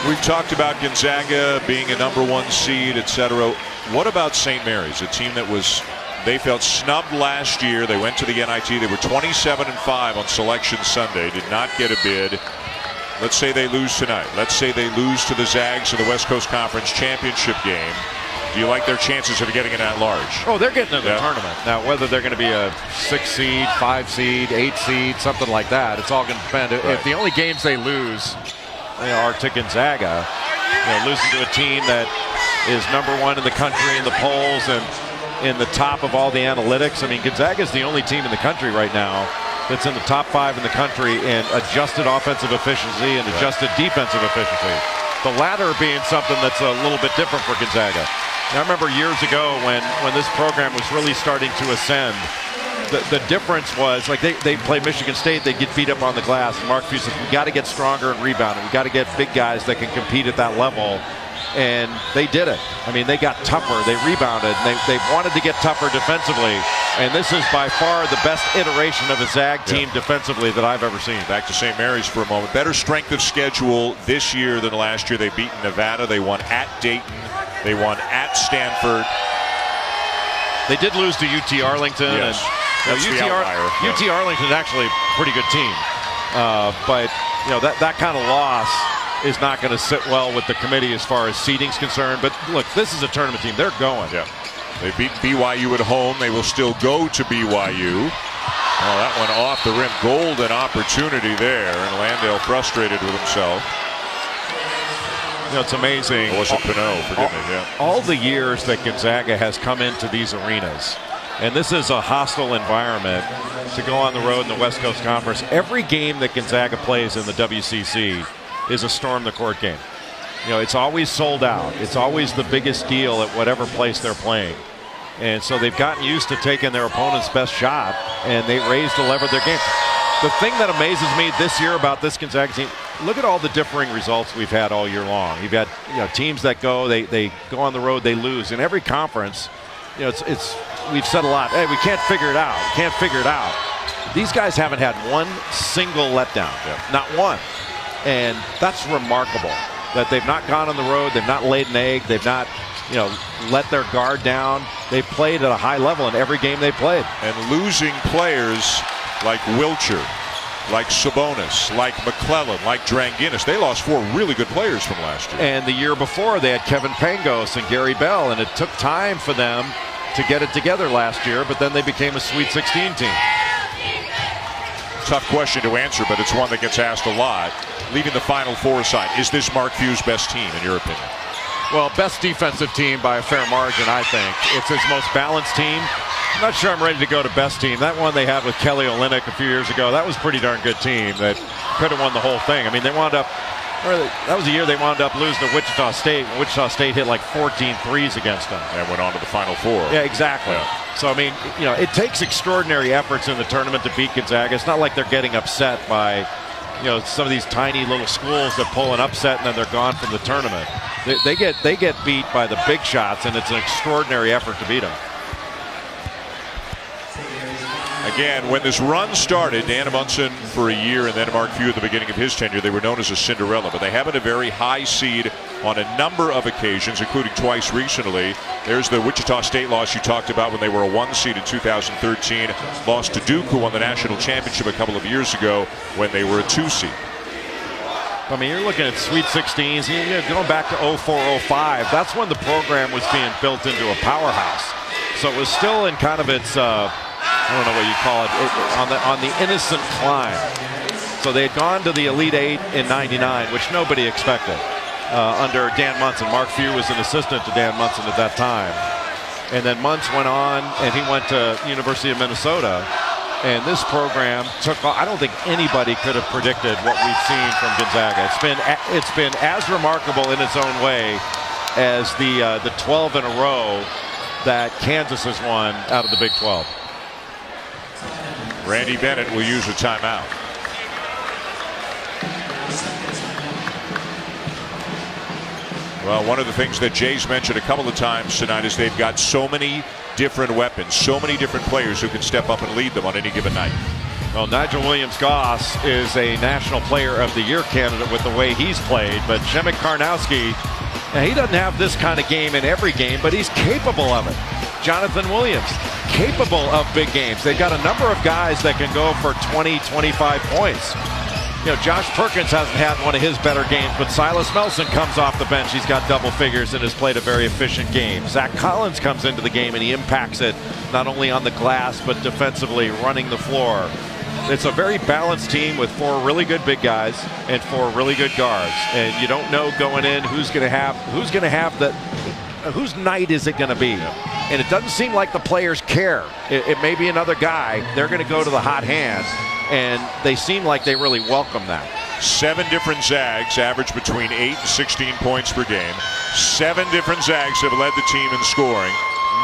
We've talked about Gonzaga being a number 1 seed, etc. What about St. Mary's, a team that they felt snubbed last year? They went to the NIT. They were 27-5 on Selection Sunday. Did not get a bid. Let's say they lose tonight. Let's say they lose to the Zags in the West Coast Conference Championship game. Do you like their chances of getting it at large? Oh, they're getting into the tournament. Now, whether they're going to be a 6 seed, 5 seed, 8 seed, something like that, it's all going to depend. Right. If the only games they lose are to Gonzaga, losing to a team that is number 1 in the country in the polls and in the top of all the analytics. I mean, Gonzaga is the only team in the country right now that's in the top 5 in the country in adjusted offensive efficiency and adjusted defensive efficiency. The latter being something that's a little bit different for Gonzaga. Now, I remember years ago when this program was really starting to ascend, the difference was like they play Michigan State, they'd get beat up on the glass. And Mark Few said, we got to get stronger and rebounding. We got to get big guys that can compete at that level. And they did it. I mean, they got tougher. They rebounded. And they wanted to get tougher defensively. And this is by far the best iteration of a Zag team defensively that I've ever seen. Back to St. Mary's for a moment. Better strength of schedule this year than last year. They beat Nevada. They won at Dayton. They won at Stanford. They did lose to UT Arlington. Yes, and that's the outlier. UT Arlington is actually a pretty good team. But that kind of loss is not going to sit well with the committee as far as seeding's concerned. But look, this is a tournament team. They're going. Yeah. They beat BYU at home. They will still go to BYU. Oh, that went off the rim. Golden opportunity there. And Landale frustrated with himself. It's amazing. It wasn't Pinot, forgive me. Yeah. All the years that Gonzaga has come into these arenas, and this is a hostile environment to go on the road in the West Coast Conference. Every game that Gonzaga plays in the WCC is a storm the court game. It's always sold out. It's always the biggest deal at whatever place they're playing. And so they've gotten used to taking their opponent's best shot, and they raised the lever of their game. The thing that amazes me this year about this Gonzaga team, look at all the differing results we've had all year long. You've had teams that go, they go on the road, they lose. In every conference, we've said a lot, hey, we can't figure it out. We can't figure it out. These guys haven't had one single letdown, not one. And that's remarkable that they've not gone on the road, they've not laid an egg, they've not let their guard down. They've played at a high level in every game they played. And losing players like Wilcher, like Sabonis, like McClellan, like Dranginis. They lost 4 really good players from last year. And the year before, they had Kevin Pangos and Gary Bell, and it took time for them to get it together last year, but then they became a Sweet 16 team. Tough question to answer, but it's one that gets asked a lot. Leaving the Final Four aside, is this Mark Few's best team, in your opinion? Well, best defensive team by a fair margin, I think. It's his most balanced team. I'm not sure I'm ready to go to best team. That one they had with Kelly Olynyk a few years ago, that was a pretty darn good team that could have won the whole thing. I mean, they wound up, that was the year they wound up losing to Wichita State. Wichita State hit like 14 threes against them. And went on to the Final Four. Yeah, exactly. Yeah. So, I mean, it takes extraordinary efforts in the tournament to beat Gonzaga. It's not like they're getting upset by, some of these tiny little schools that pull an upset and then they're gone from the tournament. They get beat by the big shots, and it's an extraordinary effort to beat them. Again, when this run started, Dan Munson for a year and then Mark Few at the beginning of his tenure, they were known as a Cinderella, but they have been a very high seed on a number of occasions, including twice recently. There's the Wichita State loss you talked about when they were a 1 seed in 2013, lost to Duke, who won the national championship a couple of years ago when they were a 2 seed. I mean, you're looking at Sweet 16s, going back to 04-05, that's when the program was being built into a powerhouse. So it was still in kind of its, I don't know what you call it, on the innocent climb. So they had gone to the Elite 8 in '99, which nobody expected, under Dan Munson. Mark Few was an assistant to Dan Munson at that time. And then Muntz went on, and he went to University of Minnesota. And this program took off. I don't think anybody could have predicted what we've seen from Gonzaga. It's been as remarkable in its own way as the 12 in a row that Kansas has won out of the Big 12. Randy Bennett will use a timeout. Well, one of the things that Jay's mentioned a couple of times tonight is they've got so many different weapons, so many different players who can step up and lead them on any given night. Well, Nigel Williams-Goss is a National Player of the Year candidate with the way he's played, but Przemek Karnowski, he doesn't have this kind of game in every game, but he's capable of it. Jonathan Williams, capable of big games. They've got a number of guys that can go for 20, 25 points. Josh Perkins hasn't had one of his better games, but Silas Melson comes off the bench. He's got double figures and has played a very efficient game. Zach Collins comes into the game and he impacts it not only on the glass, but defensively running the floor. It's a very balanced team with 4 really good big guys and 4 really good guards. And you don't know going in whose night is it going to be. And it doesn't seem like the players care. It may be another guy. They're going to go to the hot hand. And they seem like they really welcome that. 7 different Zags average between 8 and 16 points per game. 7 different Zags have led the team in scoring.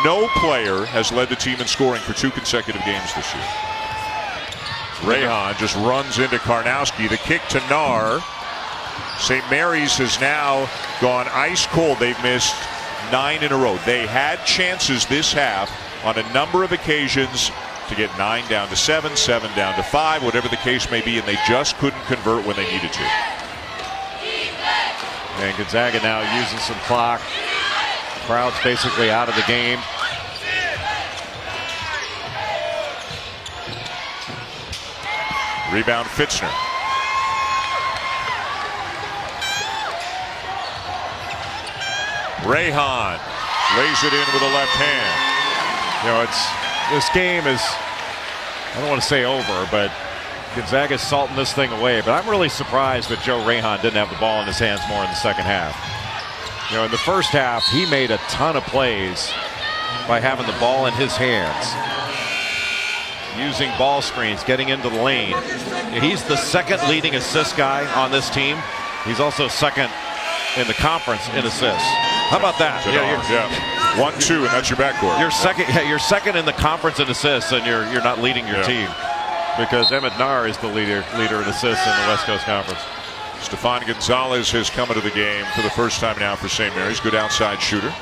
No player has led the team in scoring for 2 consecutive games this year. Rehan just runs into Karnowski. The kick to Nar. St. Mary's has now gone ice cold. They've missed 9 in a row. They had chances this half on a number of occasions to get 9 down to 7, 7 down to 5, whatever the case may be, and they just couldn't convert when they needed to. And Gonzaga now using some clock. Crowd's basically out of the game. Rebound Fitzner. Rayhan lays it in with a left hand. You know, this game is, I don't want to say over, but Gonzaga's salting this thing away. But I'm really surprised that Joe Rayhan didn't have the ball in his hands more in the second half. You know, in the first half, he made a ton of plays by having the ball in his hands, using ball screens, getting into the lane. He's the second leading assist guy on this team. He's also second in the conference in assists. How about that? Yeah. 1-2, and that's your backcourt. You're second in the conference in assists, and you're not leading your team, because Emmett Nahr is the leader in assists in the West Coast Conference. Stefan Gonzalez has come into the game for the first time now for St. Mary's. Good outside shooter.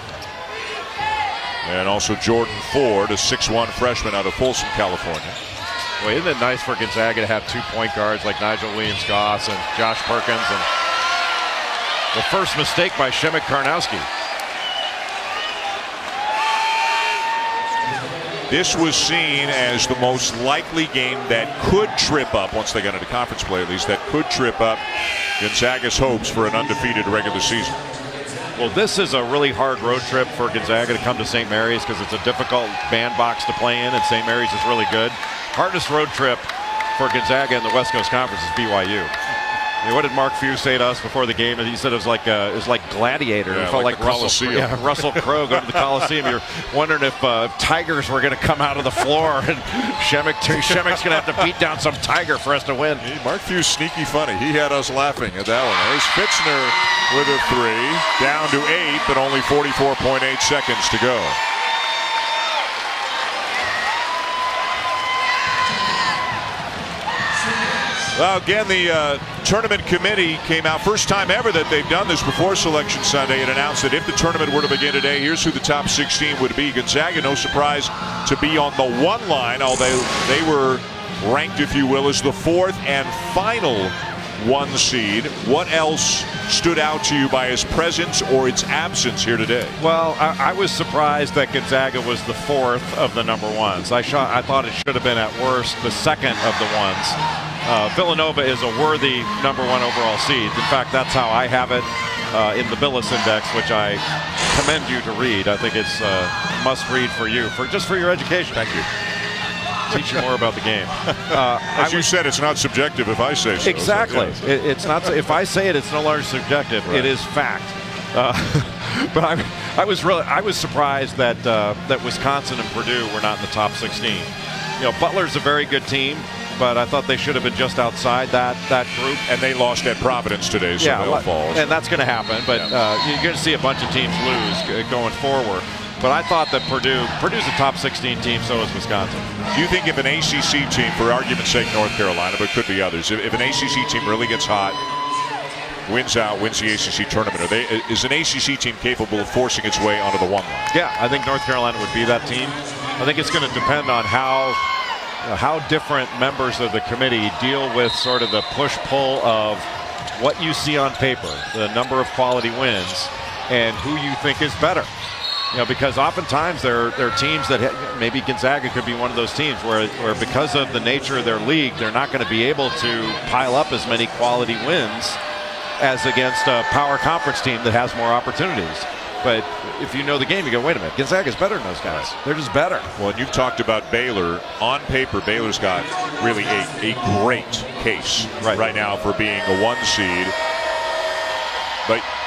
And also Jordan Ford, a 6'1" freshman out of Folsom, California. Well, isn't it nice for Gonzaga to have 2 point guards like Nigel Williams-Goss and Josh Perkins? And the first mistake by Shemek Karnowski. This was seen as the most likely game that could trip up, once they got into conference play at least, that could trip up Gonzaga's hopes for an undefeated regular season. Well, this is a really hard road trip for Gonzaga to come to St. Mary's, because it's a difficult bandbox to play in, and St. Mary's is really good. Hardest road trip for Gonzaga in the West Coast Conference is BYU. I mean, what did Mark Few say to us before the game? He said it was like Gladiator. Yeah, it felt like Coliseum. Russell Crowe going to the Coliseum. You're wondering if tigers were going to come out of the floor, and Shemek's going to have to beat down some tiger for us to win. Mark Few's sneaky funny. He had us laughing at that one. There's Fitzner with a 3, down to 8, but only 44.8 seconds to go. Well, again, the tournament committee came out. First time ever that they've done this before Selection Sunday, and announced that if the tournament were to begin today, here's who the top 16 would be. Gonzaga, no surprise to be on the 1 line, although they were ranked, if you will, as the 4th and final 1 seed. What else stood out to you by its presence or its absence here today? Well, I was surprised that Gonzaga was the 4th of the number 1s. I thought it should have been at worst the 2nd of the 1s. Villanova is a worthy number 1 overall seed. In fact, that's how I have it in the Billis Index, which I commend you to read. I think it's must read for you, just for your education. Thank you. Teach you more about the game. As you said, it's not subjective if I say so. Exactly. So, yes. It's not. If I say it, it's no longer subjective. Right. It is fact. But I was surprised that Wisconsin and Purdue were not in the top 16. You know, Butler's a very good team, but I thought they should have been just outside that group. And they lost at Providence today, so they'll fall. And that's going to happen. But you're going to see a bunch of teams lose going forward. But I thought that Purdue's a top 16 team, so is Wisconsin. Do you think if an ACC team, for argument's sake, North Carolina, but could be others, if an ACC team really gets hot, wins the ACC tournament, is an ACC team capable of forcing its way onto the 1 line? Yeah, I think North Carolina would be that team. I think it's going to depend on how different members of the committee deal with sort of the push-pull of what you see on paper, the number of quality wins, and who you think is better. You know, because oftentimes there are teams that maybe Gonzaga could be one of those teams where because of the nature of their league, they're not going to be able to pile up as many quality wins as against a power conference team that has more opportunities. But if you know the game, you go, wait a minute, Gonzaga's better than those guys. They're just better. Well, and you've talked about Baylor. On paper, Baylor's got really a great case right now for being a 1 seed.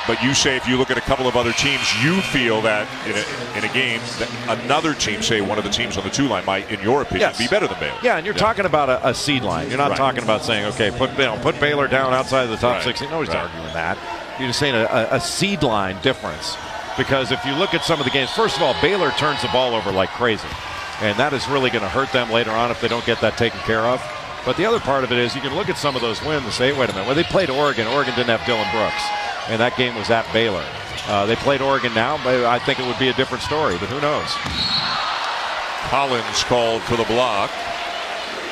But you say if you look at a couple of other teams, you feel that in a game, that another team, say one of the teams on the 2 line, might, in your opinion, be better than Baylor. Yeah, and you're talking about a seed line. You're not talking about saying, okay, put Baylor down outside of the top 16. Nobody's arguing that. You're just saying a seed line difference. Because if you look at some of the games, first of all, Baylor turns the ball over like crazy. And that is really going to hurt them later on if they don't get that taken care of. But the other part of it is you can look at some of those wins and say, wait a minute, when they played Oregon didn't have Dylan Brooks. and that game was at Baylor. They played Oregon now, but I think it would be a different story, but who knows? Collins called for the block,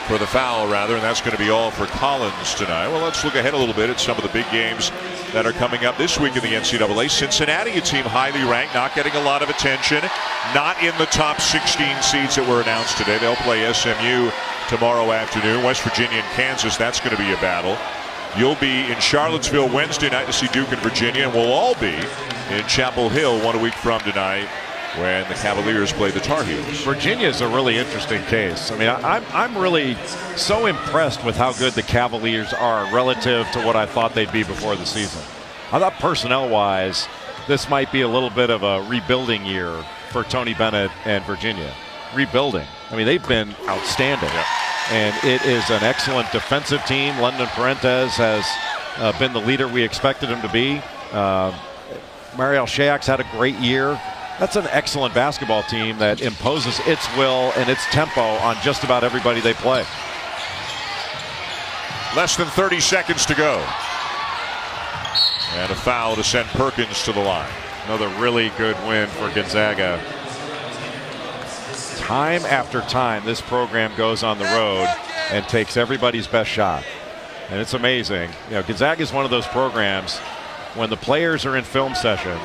for the foul rather, and that's going to be all for Collins tonight. Well, let's look ahead a little bit at some of the big games that are coming up this week in the NCAA. Cincinnati, a team highly ranked, not getting a lot of attention, not in the top 16 seeds that were announced today. They'll play SMU tomorrow afternoon. West Virginia and Kansas, that's going to be a battle. You'll be in Charlottesville Wednesday night to see Duke and Virginia, and we'll all be in Chapel Hill 1 week from tonight when the Cavaliers play the Tar Heels. Virginia is a really interesting case. I mean, I'm really so impressed with how good the Cavaliers are relative to what I thought they'd be before the season. I thought personnel-wise, this might be a little bit of a rebuilding year for Tony Bennett and Virginia. Rebuilding. I mean, they've been outstanding. Yep. And it is an excellent defensive team. London Parentes has been the leader we expected him to be. Mariel Shayak's had a great year. That's an excellent basketball team that imposes its will and its tempo on just about everybody they play. Less than 30 seconds to go. And a foul to send Perkins to the line. Another really good win for Gonzaga. Time after time, this program goes on the road and takes everybody's best shot. And it's amazing. You know, Gonzaga is one of those programs when the players are in film session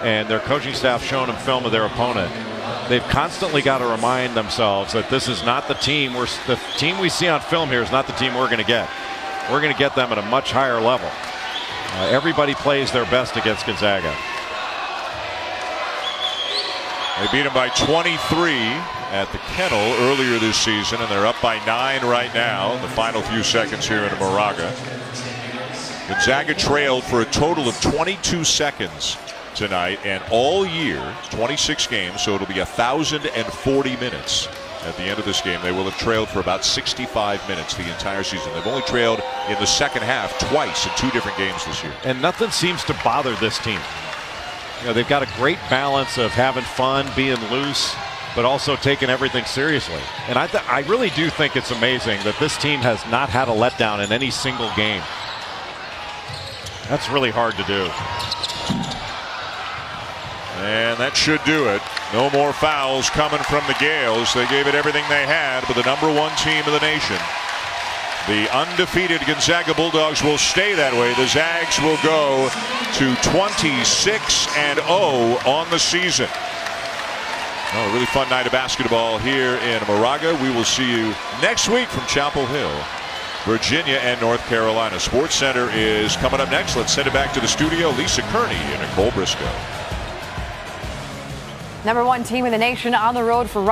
and their coaching staff showing them film of their opponent, they've constantly got to remind themselves that this is not the team we see on film here is not the team we're going to get. We're going to get them at a much higher level. Everybody plays their best against Gonzaga. They beat them by 23 at the Kennel earlier this season, and they're up by 9 right now in the final few seconds here in Moraga. Gonzaga trailed for a total of 22 seconds tonight, and all year, 26 games, so it'll be 1,040 minutes. At the end of this game, they will have trailed for about 65 minutes the entire season. They've only trailed in the second half twice in 2 different games this year. And nothing seems to bother this team. You know, they've got a great balance of having fun, being loose, but also taking everything seriously. And I really do think it's amazing that this team has not had a letdown in any single game. That's really hard to do. And that should do it. No more fouls coming from the Gales. They gave it everything they had, but the #1 team in the nation. The undefeated Gonzaga Bulldogs will stay that way. The Zags will go to 26-0 on the season. Oh, a really fun night of basketball here in Moraga. We will see you next week from Chapel Hill, Virginia and North Carolina. Sports Center is coming up next. Let's send it back to the studio. Lisa Kearney and Nicole Briscoe. #1 team in the nation on the road for